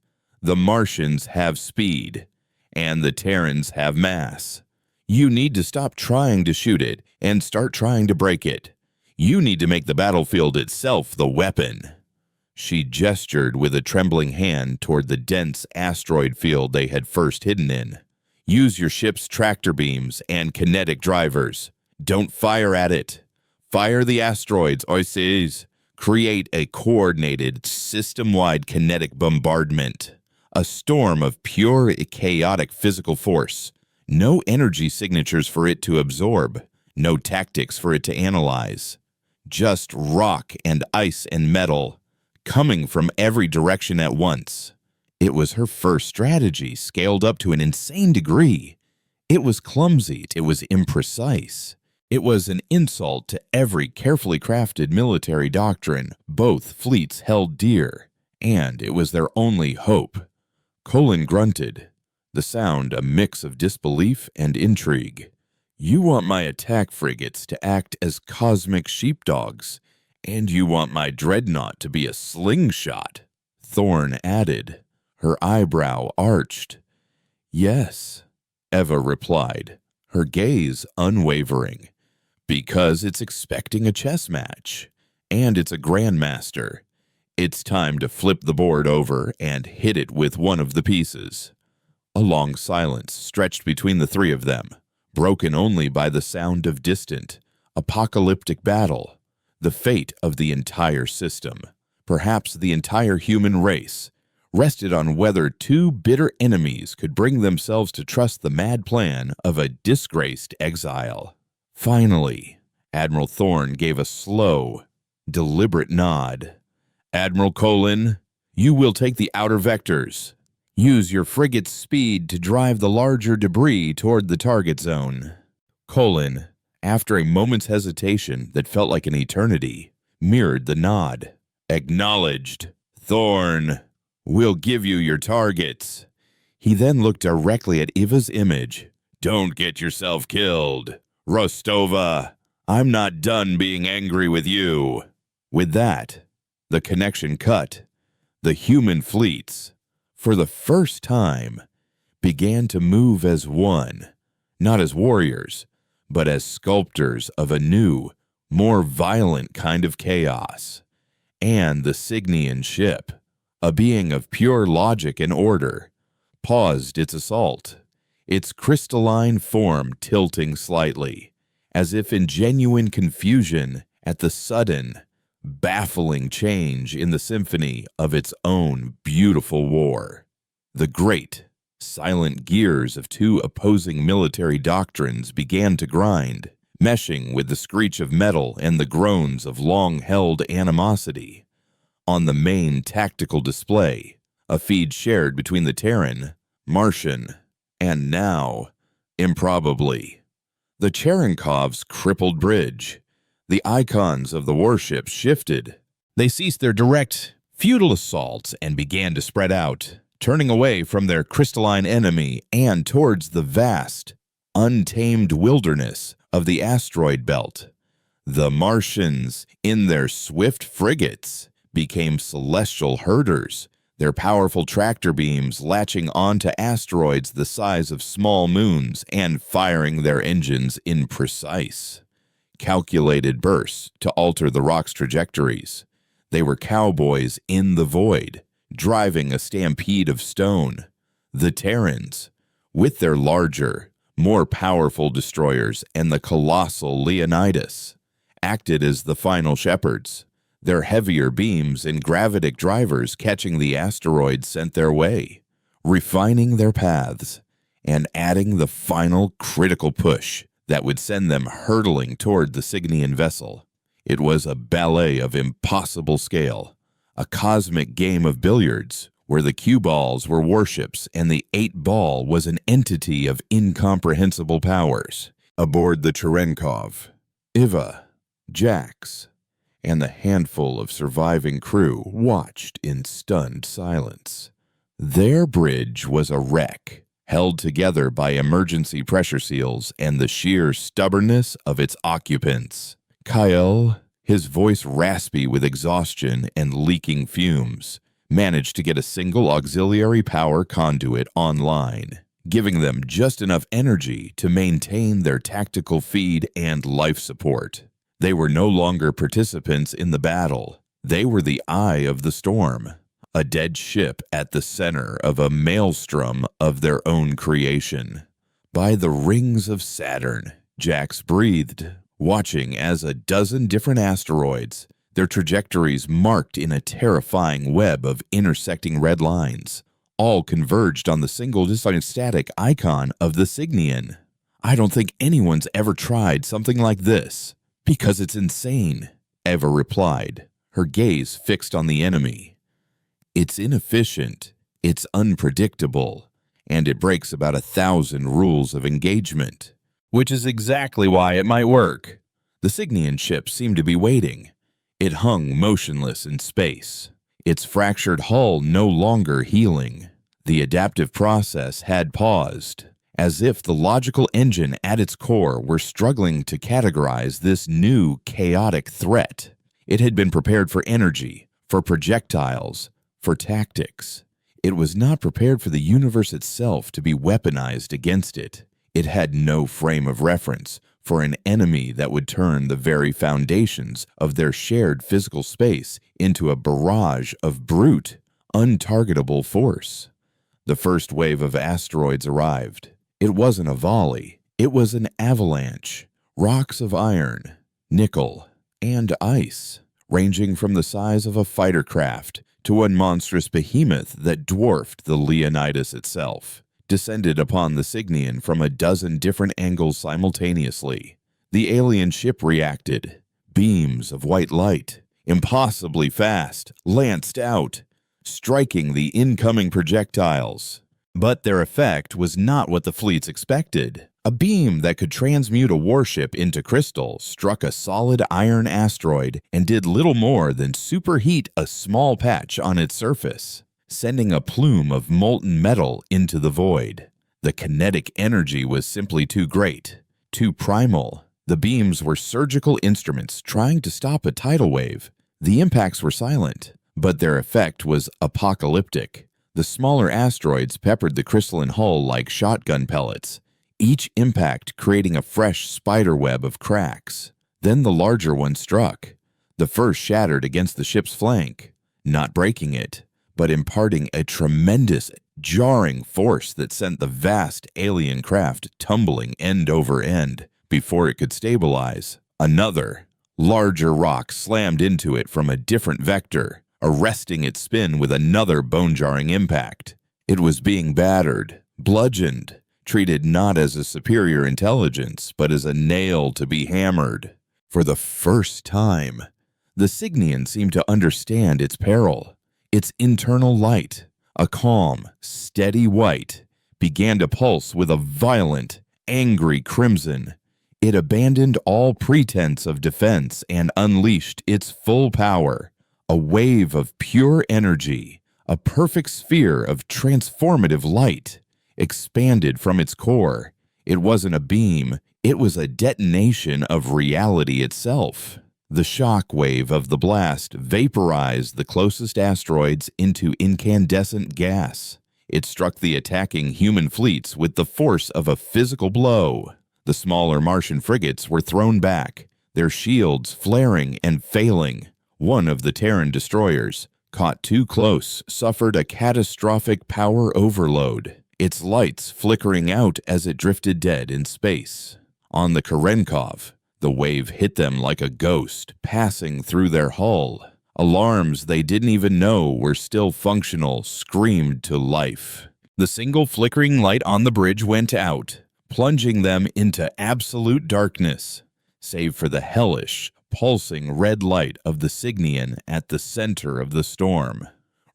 The Martians have speed, and the Terrans have mass. You need to stop trying to shoot it and start trying to break it. You need to make the battlefield itself the weapon. She gestured with a trembling hand toward the dense asteroid field they had first hidden in. Use your ship's tractor beams and kinetic drivers. Don't fire at it. Fire the asteroids, OCs. Create a coordinated, system-wide kinetic bombardment. A storm of pure, chaotic physical force. No energy signatures for it to absorb. No tactics for it to analyze. Just rock and ice and metal, coming from every direction at once. It was her first strategy, scaled up to an insane degree. It was clumsy, it was imprecise. It was an insult to every carefully crafted military doctrine both fleets held dear, and it was their only hope. Colin grunted, the sound a mix of disbelief and intrigue. You want my attack frigates to act as cosmic sheepdogs And you want my dreadnought to be a slingshot? Thorn added, her eyebrow arched. Yes, Eva replied, her gaze unwavering. Because it's expecting a chess match, and it's a grandmaster. It's time to flip the board over and hit it with one of the pieces. A long silence stretched between the three of them, broken only by the sound of distant, apocalyptic battle. The fate of the entire system, perhaps the entire human race, rested on whether two bitter enemies could bring themselves to trust the mad plan of a disgraced exile. Finally, Admiral Thorn gave a slow, deliberate nod. Admiral Colin, you will take the outer vectors. Use your frigate's speed to drive the larger debris toward the target zone. Colin, after a moment's hesitation that felt like an eternity, mirrored the nod. Acknowledged. Thorn, we'll give you your targets. He then looked directly at Eva's image. Don't get yourself killed. Rostova, I'm not done being angry with you. With that, the connection cut. The human fleets, for the first time, began to move as one, not as warriors, but as sculptors of a new, more violent kind of chaos. And the Cygnian ship, a being of pure logic and order, paused its assault, its crystalline form tilting slightly, as if in genuine confusion at the sudden, baffling change in the symphony of its own beautiful war. The great, silent gears of two opposing military doctrines began to grind, meshing with the screech of metal and the groans of long-held animosity. On the main tactical display, a feed shared between the Terran, Martian, and now, improbably, the Cherenkov's crippled bridge. The icons of the warships shifted. They ceased their direct, futile assaults and began to spread out, turning away from their crystalline enemy and towards the vast, untamed wilderness of the asteroid belt. The Martians, in their swift frigates, became celestial herders, their powerful tractor beams latching onto asteroids the size of small moons and firing their engines in precise, calculated bursts to alter the rock's trajectories. They were cowboys in the void, driving a stampede of stone. The Terrans, with their larger, more powerful destroyers and the colossal Leonidas, acted as the final shepherds, their heavier beams and gravitic drivers catching the asteroids sent their way, refining their paths, and adding the final critical push that would send them hurtling toward the Cygnian vessel. It was a ballet of impossible scale, a cosmic game of billiards where the cue balls were warships and the 8-ball was an entity of incomprehensible powers. Aboard the Cherenkov, Iva, Jax, and the handful of surviving crew watched in stunned silence. Their bridge was a wreck, held together by emergency pressure seals and the sheer stubbornness of its occupants. Kyle, his voice raspy with exhaustion and leaking fumes, managed to get a single auxiliary power conduit online, giving them just enough energy to maintain their tactical feed and life support. They were no longer participants in the battle. They were the eye of the storm, a dead ship at the center of a maelstrom of their own creation. By the rings of Saturn, Jax breathed, watching as a dozen different asteroids, their trajectories marked in a terrifying web of intersecting red lines, all converged on the single static icon of the Cygnian. I don't think anyone's ever tried something like this. Because it's insane, Eva replied, her gaze fixed on the enemy. It's inefficient, it's unpredictable, and it breaks about 1,000 rules of engagement, which is exactly why it might work. The Cygnian ship seemed to be waiting. It hung motionless in space, its fractured hull no longer healing. The adaptive process had paused, as if the logical engine at its core were struggling to categorize this new chaotic threat. It had been prepared for energy, for projectiles, for tactics. It was not prepared for the universe itself to be weaponized against it. It had no frame of reference for an enemy that would turn the very foundations of their shared physical space into a barrage of brute, untargetable force. The first wave of asteroids arrived. It wasn't a volley. It was an avalanche. Rocks of iron, nickel, and ice, ranging from the size of a fighter craft to one monstrous behemoth that dwarfed the Leonidas itself, descended upon the Cygnian from a dozen different angles simultaneously. The alien ship reacted. Beams of white light, impossibly fast, lanced out, striking the incoming projectiles. But their effect was not what the fleets expected. A beam that could transmute a warship into crystal struck a solid iron asteroid and did little more than superheat a small patch on its surface, sending a plume of molten metal into the void. The kinetic energy was simply too great, too primal. The beams were surgical instruments trying to stop a tidal wave. The impacts were silent, but their effect was apocalyptic. The smaller asteroids peppered the crystalline hull like shotgun pellets, each impact creating a fresh spiderweb of cracks. Then the larger one struck. The first shattered against the ship's flank, not breaking it, but imparting a tremendous, jarring force that sent the vast alien craft tumbling end over end before it could stabilize. Another, larger rock slammed into it from a different vector, arresting its spin with another bone-jarring impact. It was being battered, bludgeoned, treated not as a superior intelligence, but as a nail to be hammered. For the first time, the Cygnian seemed to understand its peril. Its internal light, a calm, steady white, began to pulse with a violent, angry crimson. It abandoned all pretense of defense and unleashed its full power, a wave of pure energy, a perfect sphere of transformative light, expanded from its core. It wasn't a beam, it was a detonation of reality itself. The shock wave of the blast vaporized the closest asteroids into incandescent gas. It struck the attacking human fleets with the force of a physical blow. The smaller Martian frigates were thrown back, their shields flaring and failing. One of the Terran destroyers, caught too close, suffered a catastrophic power overload, its lights flickering out as it drifted dead in space. On the Korenkov, the wave hit them like a ghost, passing through their hull. Alarms they didn't even know were still functional screamed to life. The single flickering light on the bridge went out, plunging them into absolute darkness, save for the hellish, pulsing red light of the Cygnian at the center of the storm.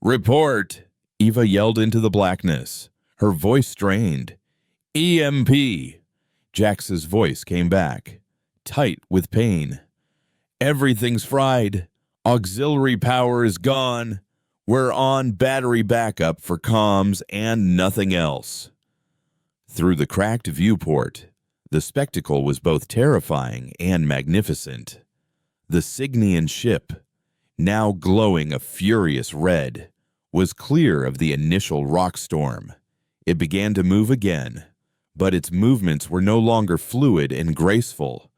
"Report!" Eva yelled into the blackness, her voice strained. "EMP!" Jax's voice came back, tight with pain. "Everything's fried. Auxiliary power is gone. We're on battery backup for comms and nothing else." Through the cracked viewport, the spectacle was both terrifying and magnificent. The Cygnian ship, now glowing a furious red, was clear of the initial rock storm. It began to move again, but its movements were no longer fluid and graceful.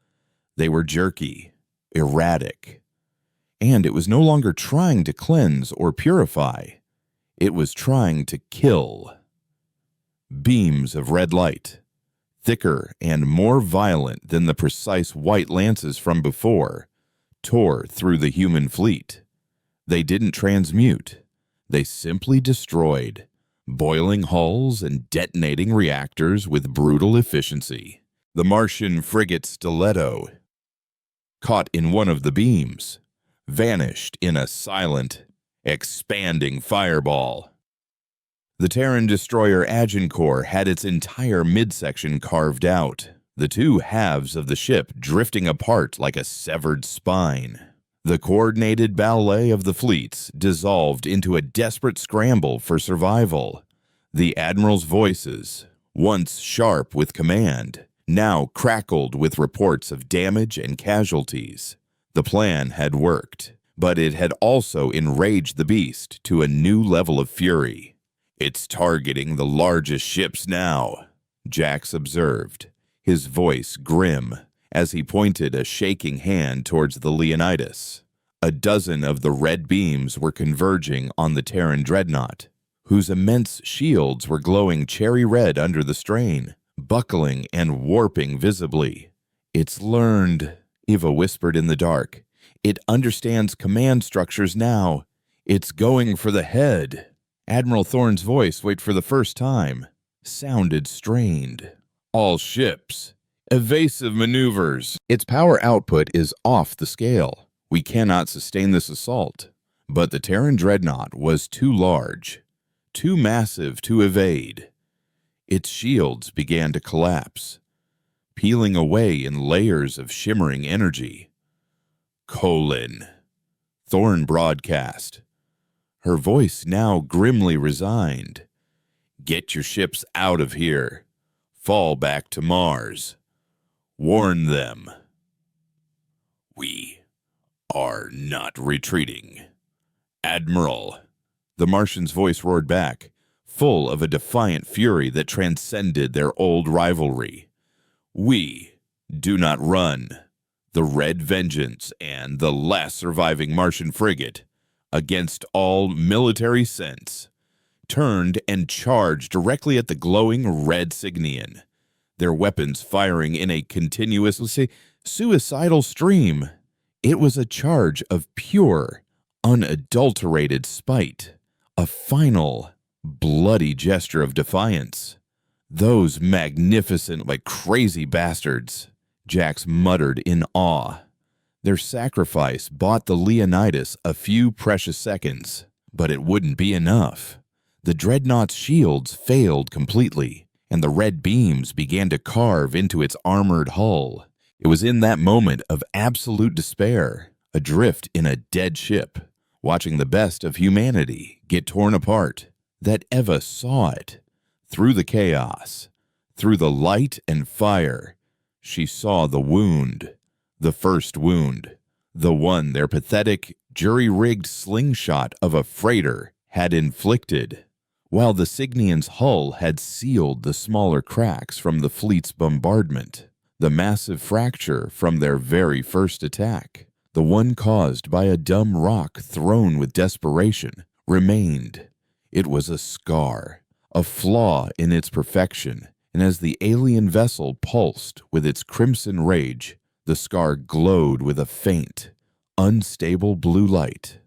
They were jerky, erratic. And it was no longer trying to cleanse or purify. It was trying to kill. Beams of red light, thicker and more violent than the precise white lances from before, tore through the human fleet. They didn't transmute. They simply destroyed, boiling hulls and detonating reactors with brutal efficiency. The Martian frigate Stiletto, caught in one of the beams, vanished in a silent, expanding fireball. The Terran destroyer Agincourt had its entire midsection carved out, the two halves of the ship drifting apart like a severed spine. The coordinated ballet of the fleets dissolved into a desperate scramble for survival. The admirals' voices, once sharp with command, now crackled with reports of damage and casualties. The plan had worked, but it had also enraged the beast to a new level of fury. "It's targeting the largest ships now," Jax observed, his voice grim as he pointed a shaking hand towards the Leonidas. A dozen of the red beams were converging on the Terran dreadnought, whose immense shields were glowing cherry red under the strain, buckling and warping visibly. "It's learned," Eva whispered in the dark. "It understands command structures now. It's going for the head." Admiral Thorne's voice, for the first time, sounded strained. "All ships. Evasive maneuvers. Its power output is off the scale. We cannot sustain this assault." But the Terran dreadnought was too large, too massive to evade. Its shields began to collapse, peeling away in layers of shimmering energy. Thorne broadcast, her voice now grimly resigned. "Get your ships out of here. Fall back to Mars. Warn them. We are not retreating. Admiral." The Martian's voice roared back, full of a defiant fury that transcended their old rivalry. "We do not run. The Red Vengeance and the last surviving Martian frigate, against all military sense, turned and charged directly at the glowing red Cygnian, their weapons firing in a continuous, suicidal stream. It was a charge of pure, unadulterated spite, a final, bloody gesture of defiance. "Those magnificent, crazy bastards," Jax muttered in awe. Their sacrifice bought the Leonidas a few precious seconds, but it wouldn't be enough. The dreadnought's shields failed completely, and the red beams began to carve into its armored hull. It was in that moment of absolute despair, adrift in a dead ship, watching the best of humanity get torn apart, that Eva saw it. Through the chaos, through the light and fire, she saw the wound, the first wound, the one their pathetic, jury-rigged slingshot of a freighter had inflicted. While the Cygnian's hull had sealed the smaller cracks from the fleet's bombardment, the massive fracture from their very first attack, the one caused by a dumb rock thrown with desperation, remained. It was a scar, a flaw in its perfection, and as the alien vessel pulsed with its crimson rage, the scar glowed with a faint, unstable blue light.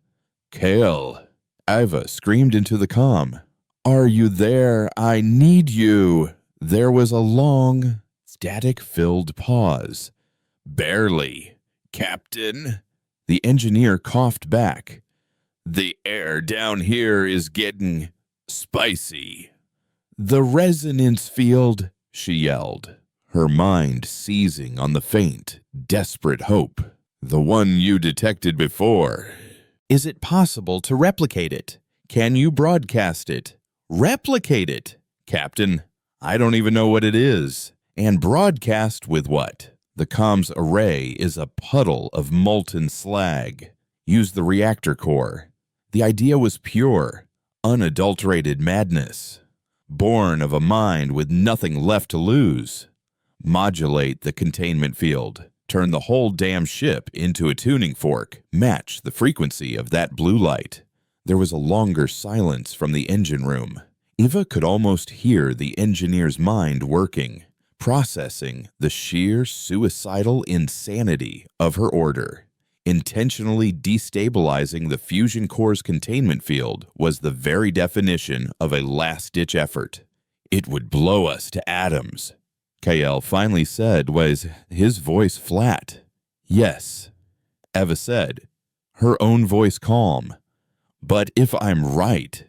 "Kale!" Eva screamed into the comm. "Are you there? I need you!" There was a long, static-filled pause. "Barely, Captain." The engineer coughed back. "The air down here is getting spicy." "The resonance field," she yelled, her mind seizing on the faint, desperate hope. "The one you detected before." "Is it possible to replicate it? Can you broadcast it?" "Replicate it? Captain, I don't even know what it is. And broadcast with what?" "The comms array is a puddle of molten slag. Use the reactor core." The idea was pure, unadulterated madness, born of a mind with nothing left to lose. Modulate the containment field. Turn the whole damn ship into a tuning fork. Match the frequency of that blue light. There was a longer silence from the engine room. Eva could almost hear the engineer's mind working, processing the sheer suicidal insanity of her order. Intentionally destabilizing the fusion core's containment field was the very definition of a last-ditch effort. "It would blow us to atoms," Kael finally said, his voice flat. "Yes," Eva said, her own voice calm. "But if I'm right,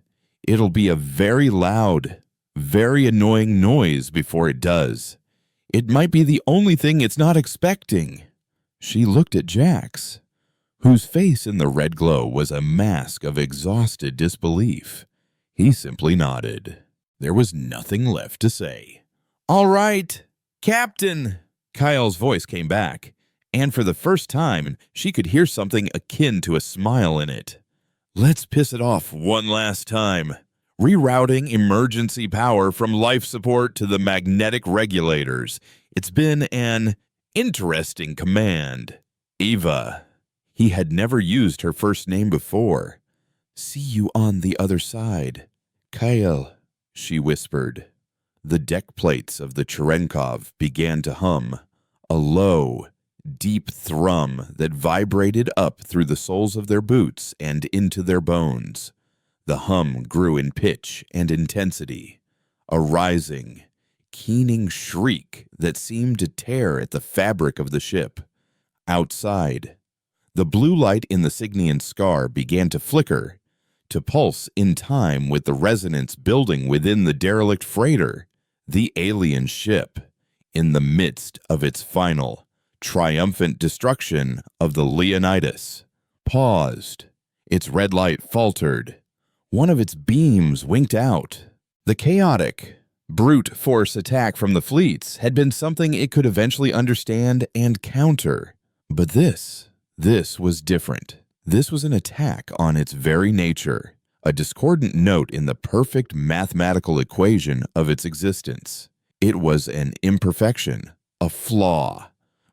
it'll be a very loud, very annoying noise before it does. It might be the only thing it's not expecting." She looked at Jax, whose face in the red glow was a mask of exhausted disbelief. He simply nodded. There was nothing left to say. "All right, Captain," Kyle's voice came back, And for the first time, she could hear something akin to a smile in it. Let's piss it off one last time. Rerouting emergency power from life support to the magnetic regulators. It's been an interesting command. Eva. He had never used her first name before. See you on the other side. Kyle, she whispered. The deck plates of the Cherenkov began to hum, a low, deep thrum that vibrated up through the soles of their boots and into their bones. The hum grew in pitch and intensity, a rising, keening shriek that seemed to tear at the fabric of the ship. Outside, the blue light in the Signian scar began to flicker, to pulse in time with the resonance building within the derelict freighter, the alien ship, in the midst of its final, triumphant destruction of the Leonidas. Paused. Its red light faltered. One of its beams winked out. The chaotic, brute force attack from the fleets had been something it could eventually understand and counter. But this was different. This was an attack on its very nature, a discordant note in the perfect mathematical equation of its existence. It was an imperfection, a flaw,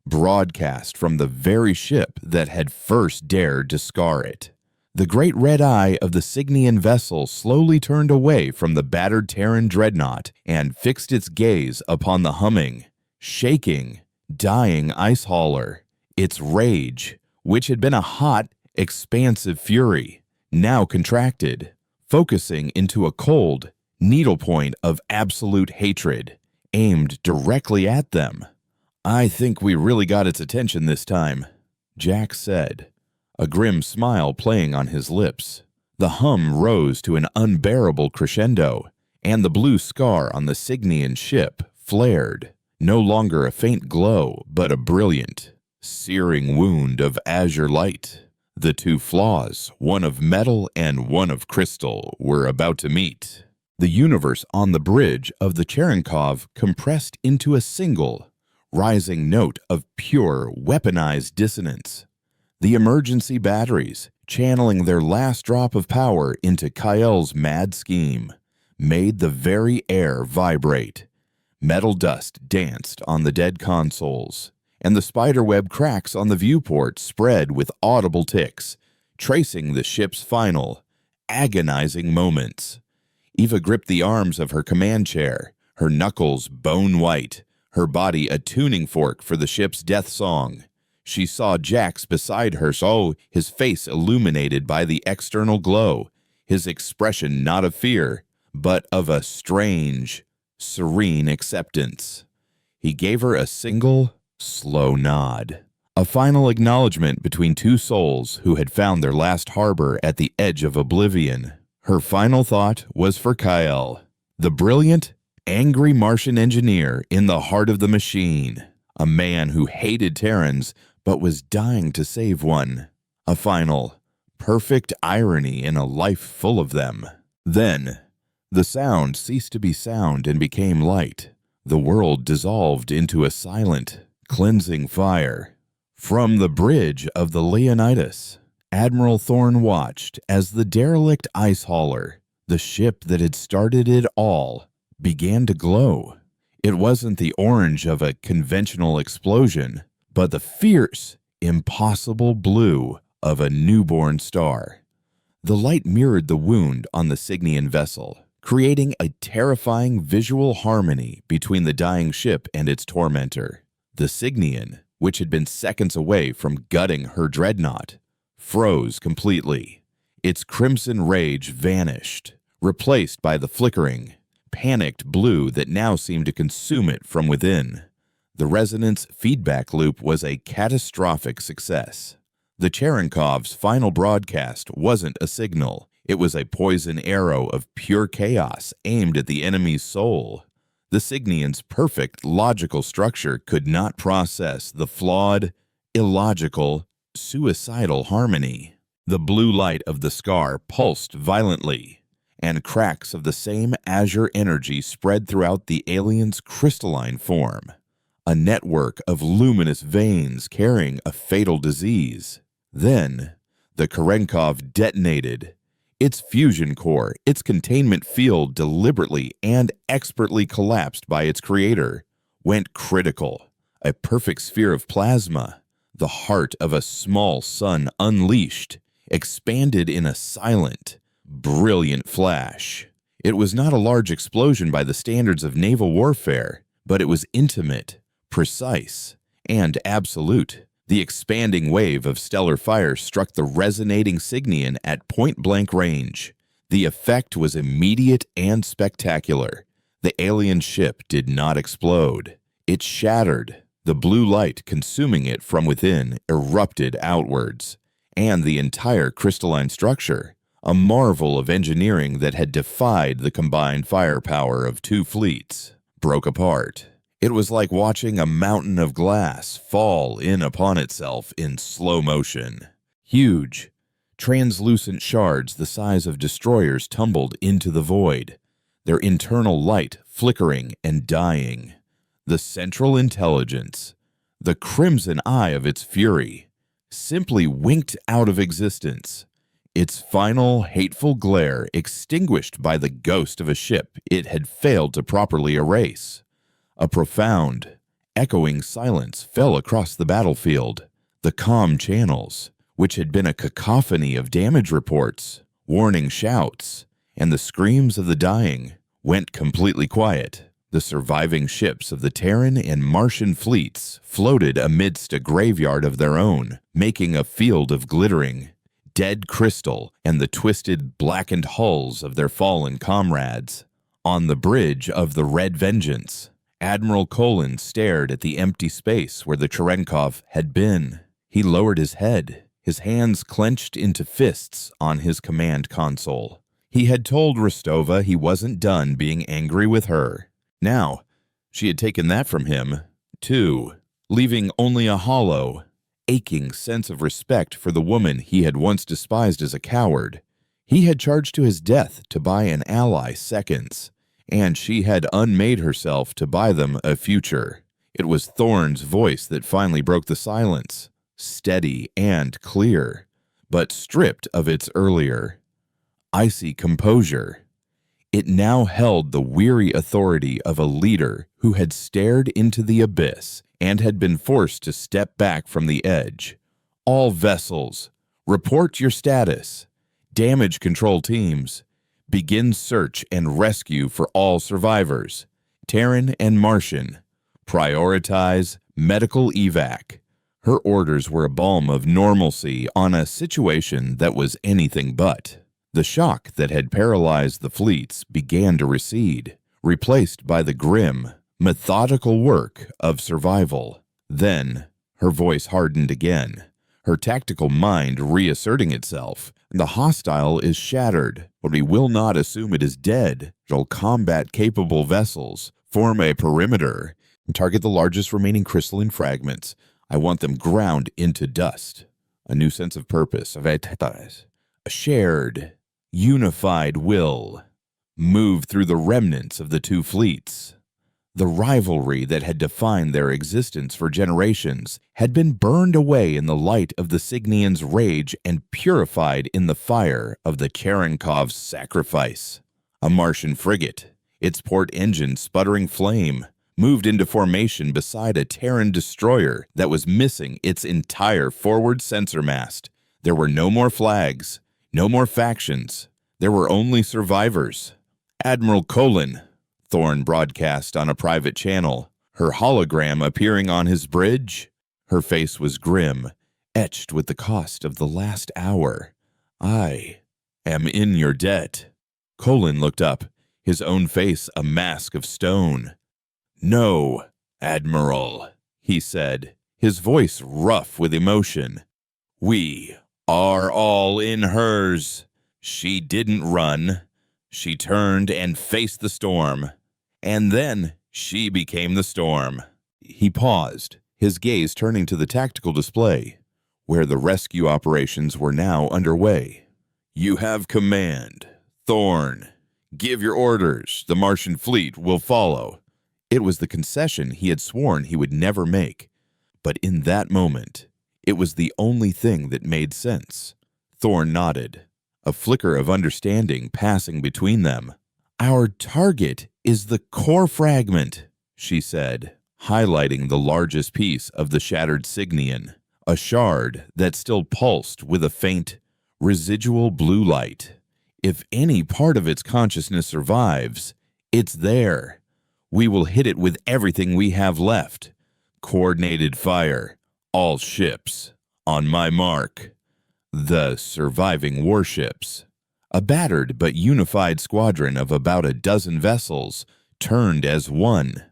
broadcast from the very ship that had first dared to scar it. The great red eye of the Signian vessel slowly turned away from the battered Terran dreadnought and fixed its gaze upon the humming, shaking, dying ice hauler. Its rage, which had been a hot, expansive fury, now contracted, focusing into a cold needlepoint of absolute hatred, aimed directly at them. I think we really got its attention this time, Jack said, a grim smile playing on his lips. The hum rose to an unbearable crescendo, and the blue scar on the Signian ship flared, no longer a faint glow, but a brilliant, searing wound of azure light. The two flaws, one of metal and one of crystal, were about to meet. The universe on the bridge of the Cherenkov compressed into a single, rising note of pure, weaponized dissonance. The emergency batteries, channeling their last drop of power into Kyle's mad scheme, made the very air vibrate. Metal dust danced on the dead consoles, and the spiderweb cracks on the viewport spread with audible ticks, tracing the ship's final, agonizing moments. Eva gripped the arms of her command chair, her knuckles bone white, her body a tuning fork for the ship's death song. She saw Jax beside her, his face illuminated by the external glow, his expression not of fear, but of a strange, serene acceptance. He gave her a single, slow nod, a final acknowledgement between two souls who had found their last harbor at the edge of oblivion. Her final thought was for Kyle, the brilliant, angry Martian engineer in the heart of the machine, a man who hated Terrans but was dying to save one. A final, perfect irony in a life full of them. Then, the sound ceased to be sound and became light. The world dissolved into a silent, cleansing fire. From the bridge of the Leonidas, Admiral Thorne watched as the derelict ice hauler, the ship that had started it all, began to glow. It wasn't the orange of a conventional explosion, but the fierce, impossible blue of a newborn star. The light mirrored the wound on the Signian vessel, creating a terrifying visual harmony between the dying ship and its tormentor. The Signian, which had been seconds away from gutting her dreadnought, froze completely. Its crimson rage vanished, replaced by the flickering, panicked blue that now seemed to consume it from within. The resonance feedback loop was a catastrophic success. The Cherenkov's final broadcast wasn't a signal. It was a poison arrow of pure chaos aimed at the enemy's soul. The Signian's perfect logical structure could not process the flawed, illogical, suicidal harmony. The blue light of the scar pulsed violently, and cracks of the same azure energy spread throughout the alien's crystalline form. a network of luminous veins carrying a fatal disease. Then, the Cherenkov detonated. Its fusion core, its containment field deliberately and expertly collapsed by its creator, went critical. A perfect sphere of plasma, the heart of a small sun unleashed, expanded in a silent, brilliant flash. It was not a large explosion by the standards of naval warfare, but it was intimate, precise, and absolute. The expanding wave of stellar fire struck the resonating Signian at point-blank range. The effect was immediate and spectacular. The alien ship did not explode. It shattered. The blue light consuming it from within erupted outwards, and the entire crystalline structure, a marvel of engineering that had defied the combined firepower of two fleets, broke apart. It was like watching a mountain of glass fall in upon itself in slow motion. Huge, translucent shards the size of destroyers tumbled into the void, their internal light flickering and dying. The central intelligence, the crimson eye of its fury, simply winked out of existence, its final hateful glare extinguished by the ghost of a ship it had failed to properly erase. A profound, echoing silence fell across the battlefield. The comm channels, which had been a cacophony of damage reports, warning shouts, and the screams of the dying, went completely quiet. The surviving ships of the Terran and Martian fleets floated amidst a graveyard of their own, making a field of glittering, dead crystal and the twisted, blackened hulls of their fallen comrades. On the bridge of the Red Vengeance, Admiral Colin stared at the empty space where the Cherenkov had been. He lowered his head, his hands clenched into fists on his command console. He had told Rostova he wasn't done being angry with her. Now, she had taken that from him, too, leaving only a hollow, aching sense of respect for the woman he had once despised as a coward. He had charged to his death to buy an ally seconds, and she had unmade herself to buy them a future. It was Thorn's voice that finally broke the silence, steady and clear, but stripped of its earlier, icy composure. It now held the weary authority of a leader who had stared into the abyss and had been forced to step back from the edge. All vessels, report your status. Damage control teams, begin search and rescue for all survivors. Terran and Martian, prioritize medical evac. Her orders were a balm of normalcy on a situation that was anything but. The shock that had paralyzed the fleets began to recede, replaced by the grim, methodical work of survival. Then, her voice hardened again, her tactical mind reasserting itself. The hostile is shattered, but we will not assume it is dead. Shall combat-capable vessels form a perimeter and target the largest remaining crystalline fragments. I want them ground into dust. A new sense of purpose, a shared, unified will moved through the remnants of the two fleets. The rivalry that had defined their existence for generations had been burned away in the light of the Signian's rage and purified in the fire of the Cherenkov's sacrifice. A Martian frigate, its port engine sputtering flame, moved into formation beside a Terran destroyer that was missing its entire forward sensor mast. There were no more flags, no more factions. There were only survivors. Admiral Colin, Thorn broadcast on a private channel, her hologram appearing on his bridge. Her face was grim, etched with the cost of the last hour. I am in your debt. Colin looked up, his own face a mask of stone. No, Admiral, he said, his voice rough with emotion. We are all in hers. She didn't run. She turned and faced the storm. And then she became the storm. He paused, his gaze turning to the tactical display, where the rescue operations were now underway. You have command, Thorn. Give your orders. The Martian fleet will follow. It was the concession he had sworn he would never make. But in that moment, it was the only thing that made sense. Thorn nodded, a flicker of understanding passing between them. "Our target is the core fragment," she said, highlighting the largest piece of the shattered Signian, a shard that still pulsed with a faint, residual blue light. "If any part of its consciousness survives, it's there. We will hit it with everything we have left. Coordinated fire, all ships. On my mark." The surviving warships, a battered but unified squadron of about a dozen vessels, turned as one.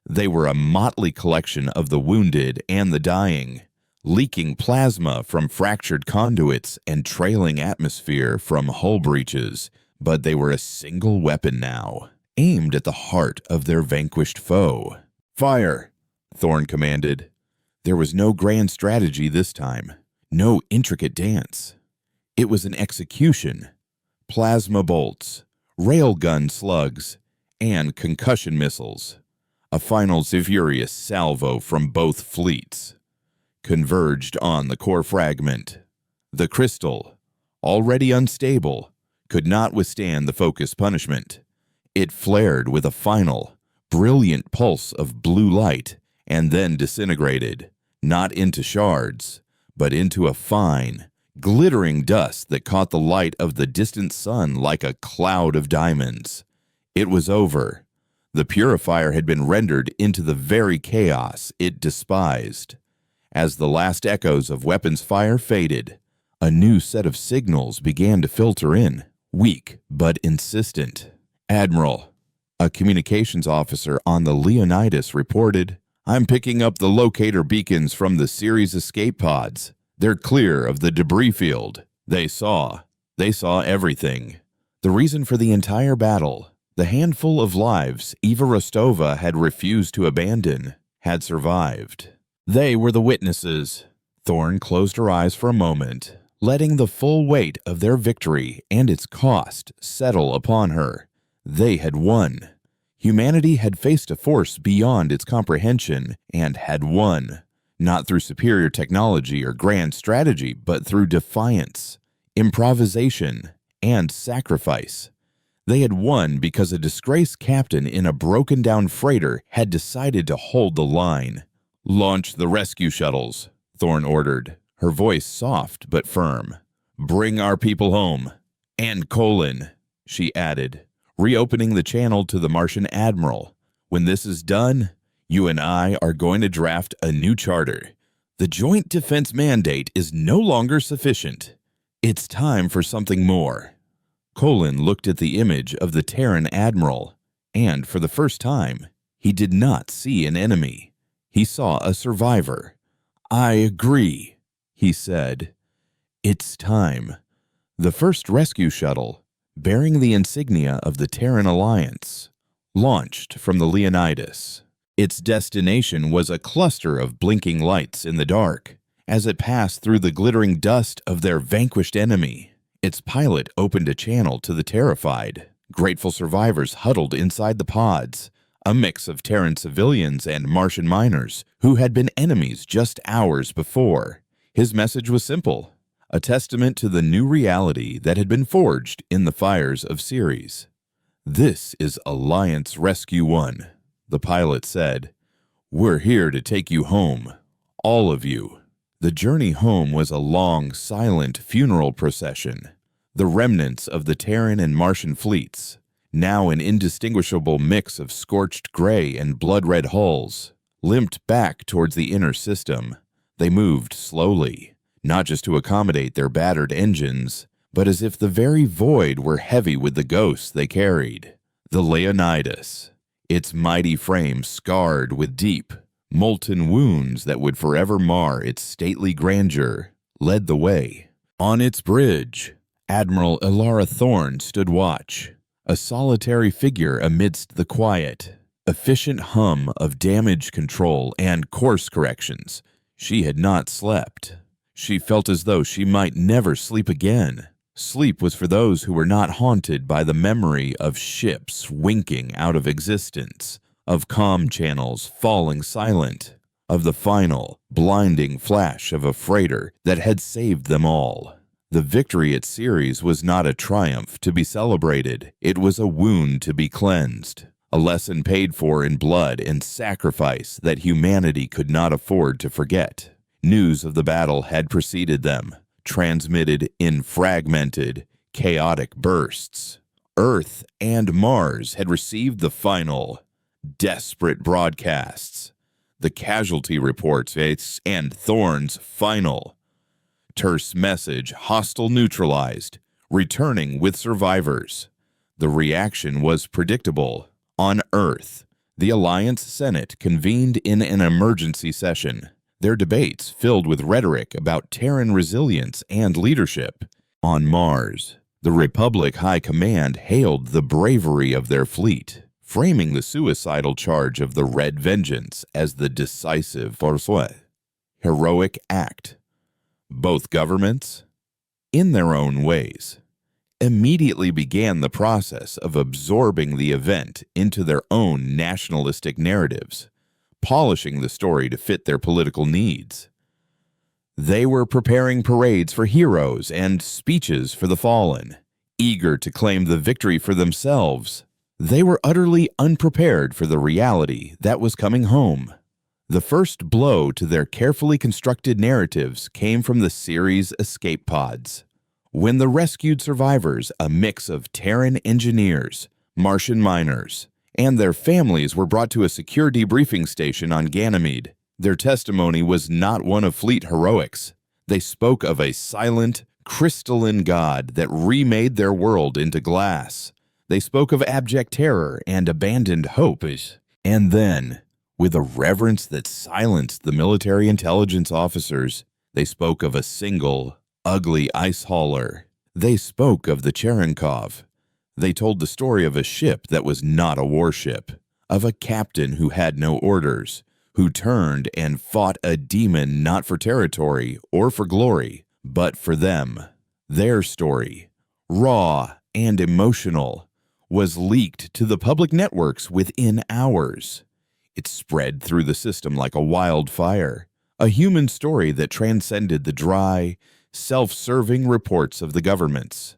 They were a motley collection of the wounded and the dying, leaking plasma from fractured conduits and trailing atmosphere from hull breaches, but they were a single weapon now, aimed at the heart of their vanquished foe. "Fire!" Thorn commanded. There was no grand strategy this time, no intricate dance. It was an execution. Plasma bolts, railgun slugs, and concussion missiles. A final furious salvo from both fleets converged on the core fragment. The crystal, already unstable, could not withstand the focused punishment. It flared with a final, brilliant pulse of blue light and then disintegrated, not into shards, but into a fine, glittering dust that caught the light of the distant sun like a cloud of diamonds. It was over. The purifier had been rendered into the very chaos it despised. As the last echoes of weapons fire faded, a new set of signals began to filter in, weak but insistent. "Admiral," a communications officer on the Leonidas reported, "I'm picking up the locator beacons from the Ceres escape pods. They're clear of the debris field. They saw everything. The reason for the entire battle, the handful of lives Eva Rostova had refused to abandon, had survived. They were the witnesses." Thorn closed her eyes for a moment, letting the full weight of their victory and its cost settle upon her. They had won. Humanity had faced a force beyond its comprehension and had won, not through superior technology or grand strategy, but through defiance, improvisation, and sacrifice. They had won because a disgraced captain in a broken-down freighter had decided to hold the line. "Launch the rescue shuttles," Thorn ordered, her voice soft but firm. "Bring our people home. And Colin," she added, reopening the channel to the Martian admiral. "When this is done, you and I are going to draft a new charter. The joint defense mandate is no longer sufficient. It's time for something more." Colin looked at the image of the Terran admiral, and for the first time, he did not see an enemy. He saw a survivor. "I agree," he said. "It's time." The first rescue shuttle, bearing the insignia of the Terran Alliance, launched from the Leonidas. Its destination was a cluster of blinking lights in the dark. As it passed through the glittering dust of their vanquished enemy, its pilot opened a channel to the terrified, grateful survivors huddled inside the pods, a mix of Terran civilians and Martian miners who had been enemies just hours before. His message was simple, a testament to the new reality that had been forged in the fires of Ceres. "This is Alliance Rescue 1, the pilot said. "We're here to take you home, all of you." The journey home was a long, silent funeral procession. The remnants of the Terran and Martian fleets, now an indistinguishable mix of scorched gray and blood-red hulls, limped back towards the inner system. They moved slowly, not just to accommodate their battered engines, but as if the very void were heavy with the ghosts they carried. The Leonidas, its mighty frame scarred with deep, molten wounds that would forever mar its stately grandeur, led the way. On its bridge, Admiral Ilara Thorn stood watch, a solitary figure amidst the quiet, efficient hum of damage control and course corrections. She had not slept. She felt as though she might never sleep again. Sleep was for those who were not haunted by the memory of ships winking out of existence, of comm channels falling silent, of the final, blinding flash of a freighter that had saved them all. The victory at Ceres was not a triumph to be celebrated. It was a wound to be cleansed, a lesson paid for in blood and sacrifice that humanity could not afford to forget. News of the battle had preceded them, transmitted in fragmented, chaotic bursts. Earth and Mars had received the final, desperate broadcasts, the casualty reports, and Thorne's final, terse message, hostile neutralized, returning with survivors. The reaction was predictable. On Earth, the Alliance Senate convened in an emergency session, their debates filled with rhetoric about Terran resilience and leadership. On Mars, the Republic High Command hailed the bravery of their fleet, framing the suicidal charge of the Red Vengeance as the decisive heroic act. Both governments, in their own ways, immediately began the process of absorbing the event into their own nationalistic narratives, polishing the story to fit their political needs. They were preparing parades for heroes and speeches for the fallen, eager to claim the victory for themselves. They were utterly unprepared for the reality that was coming home. The first blow to their carefully constructed narratives came from the Ceres escape pods. When the rescued survivors, a mix of Terran engineers, Martian miners, and their families were brought to a secure debriefing station on Ganymede, their testimony was not one of fleet heroics. They spoke of a silent, crystalline God that remade their world into glass. They spoke of abject terror and abandoned hope. And then, with a reverence that silenced the military intelligence officers, they spoke of a single, ugly ice hauler. They spoke of the Cherenkov. They told the story of a ship that was not a warship, of a captain who had no orders, who turned and fought a demon not for territory or for glory, but for them. Their story, raw and emotional, was leaked to the public networks within hours. It spread through the system like a wildfire, a human story that transcended the dry, self-serving reports of the governments.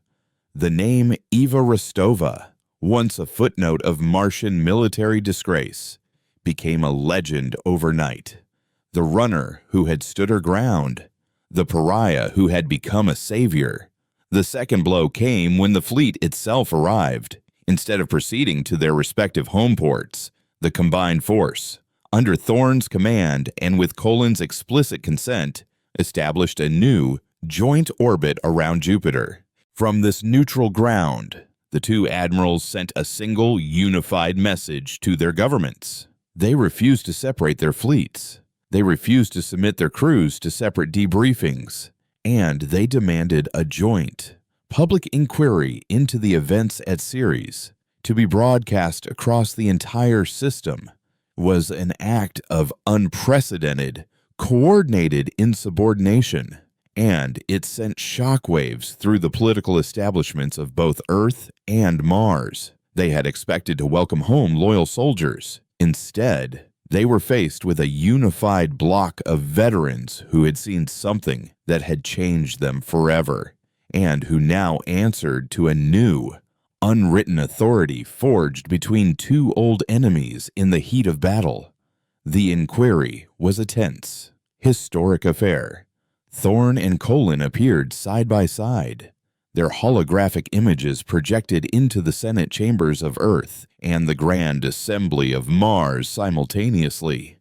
The name Eva Rostova, once a footnote of Martian military disgrace, became a legend overnight. The runner who had stood her ground, the pariah who had become a savior. The second blow came when the fleet itself arrived. Instead of proceeding to their respective home ports, the combined force, under Thorne's command and with Colin's explicit consent, established a new, joint orbit around Jupiter. From this neutral ground, the two admirals sent a single, unified message to their governments. They refused to separate their fleets. They refused to submit their crews to separate debriefings. And they demanded a joint, public inquiry into the events at Ceres, to be broadcast across the entire system, was an act of unprecedented, coordinated insubordination, and it sent shockwaves through the political establishments of both Earth and Mars. They had expected to welcome home loyal soldiers. Instead, they were faced with a unified block of veterans who had seen something that had changed them forever, and who now answered to a new, unwritten authority forged between two old enemies in the heat of battle. The inquiry was a tense, historic affair. Thorne and Colin appeared side by side, their holographic images projected into the Senate chambers of Earth and the Grand Assembly of Mars simultaneously.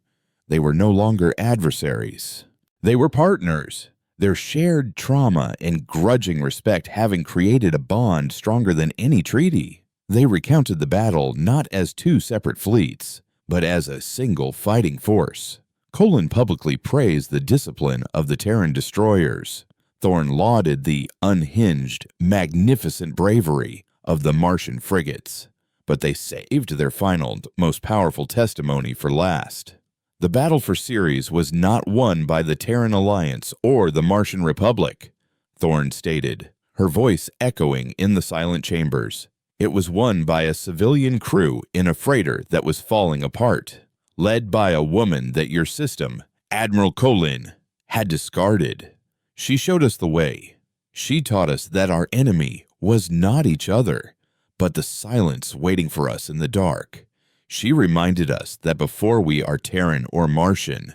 They were no longer adversaries. They were partners, their shared trauma and grudging respect having created a bond stronger than any treaty. They recounted the battle not as two separate fleets, but as a single fighting force. Colin publicly praised the discipline of the Terran destroyers. Thorne lauded the unhinged, magnificent bravery of the Martian frigates, but they saved their final, most powerful testimony for last. The battle for Ceres was not won by the Terran Alliance or the Martian Republic, Thorne stated, her voice echoing in the silent chambers. It was won by a civilian crew in a freighter that was falling apart, led by a woman that your system, Admiral Colin, had discarded. She showed us the way. She taught us that our enemy was not each other, but the silence waiting for us in the dark. She reminded us that before we are Terran or Martian,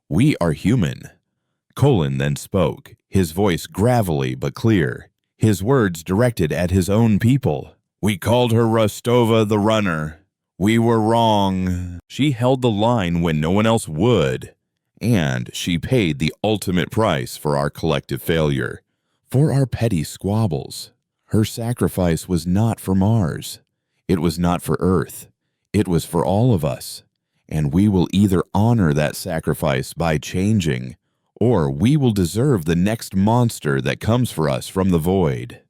we are human. Colin then spoke, his voice gravelly but clear, his words directed at his own people. We called her Rostova the Runner. We were wrong. She held the line when no one else would, and she paid the ultimate price for our collective failure, for our petty squabbles. Her sacrifice was not for Mars. It was not for Earth. It was for all of us, and we will either honor that sacrifice by changing, or we will deserve the next monster that comes for us from the void.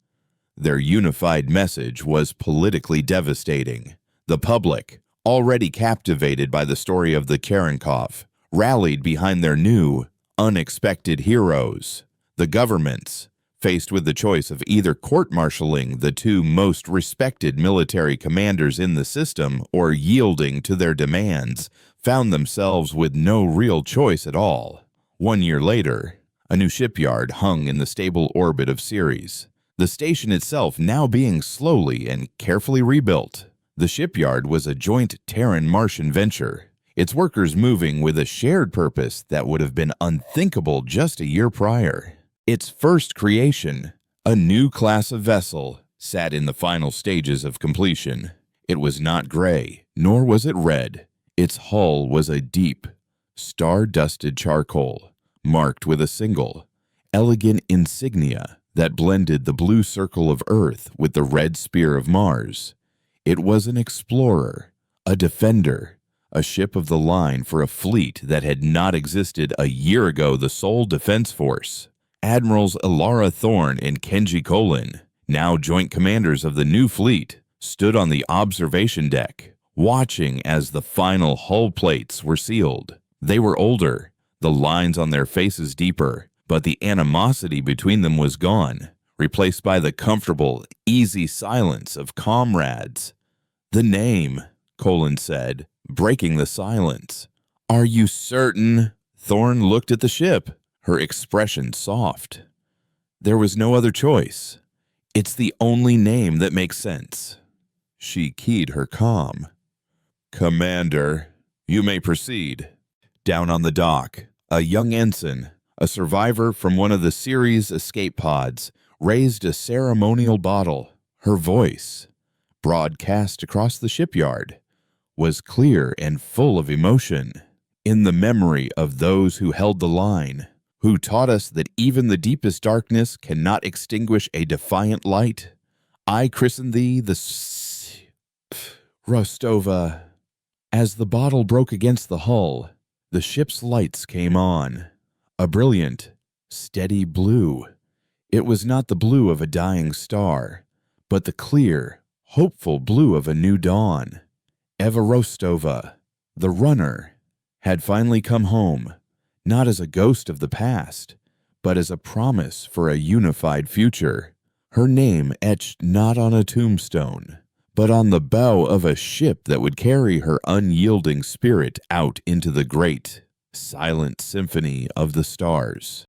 Their unified message was politically devastating. The public, already captivated by the story of the Karenkov, rallied behind their new, unexpected heroes. The governments, faced with the choice of either court-martialing the two most respected military commanders in the system or yielding to their demands, found themselves with no real choice at all. 1 year later, a new shipyard hung in the stable orbit of Ceres, the station itself now being slowly and carefully rebuilt. The shipyard was a joint Terran-Martian venture, its workers moving with a shared purpose that would have been unthinkable just a year prior. Its first creation, a new class of vessel, sat in the final stages of completion. It was not gray, nor was it red. Its hull was a deep, star-dusted charcoal, marked with a single, elegant insignia that blended the blue circle of Earth with the red spear of Mars. It was an explorer, a defender, a ship of the line for a fleet that had not existed a year ago, the sole defense force. Admirals Ilara Thorne and Kenji Colin, now joint commanders of the new fleet, stood on the observation deck, watching as the final hull plates were sealed. They were older, the lines on their faces deeper, but the animosity between them was gone, replaced by the comfortable, easy silence of comrades. "The name," Colin said, breaking the silence. "Are you certain?" Thorne looked at the ship, her expression soft. "There was no other choice. It's the only name that makes sense." She keyed her comm. "Commander, you may proceed." Down on the dock, a young ensign, a survivor from one of the Ceres escape pods, raised a ceremonial bottle. Her voice, broadcast across the shipyard, was clear and full of emotion. "In the memory of those who held the line, who taught us that even the deepest darkness cannot extinguish a defiant light, I christen thee the Rostova." As the bottle broke against the hull, the ship's lights came on, a brilliant, steady blue. It was not the blue of a dying star, but the clear, hopeful blue of a new dawn. Eva Rostova, the runner, had finally come home, not as a ghost of the past, but as a promise for a unified future. Her name etched not on a tombstone, but on the bow of a ship that would carry her unyielding spirit out into the great, silent symphony of the stars.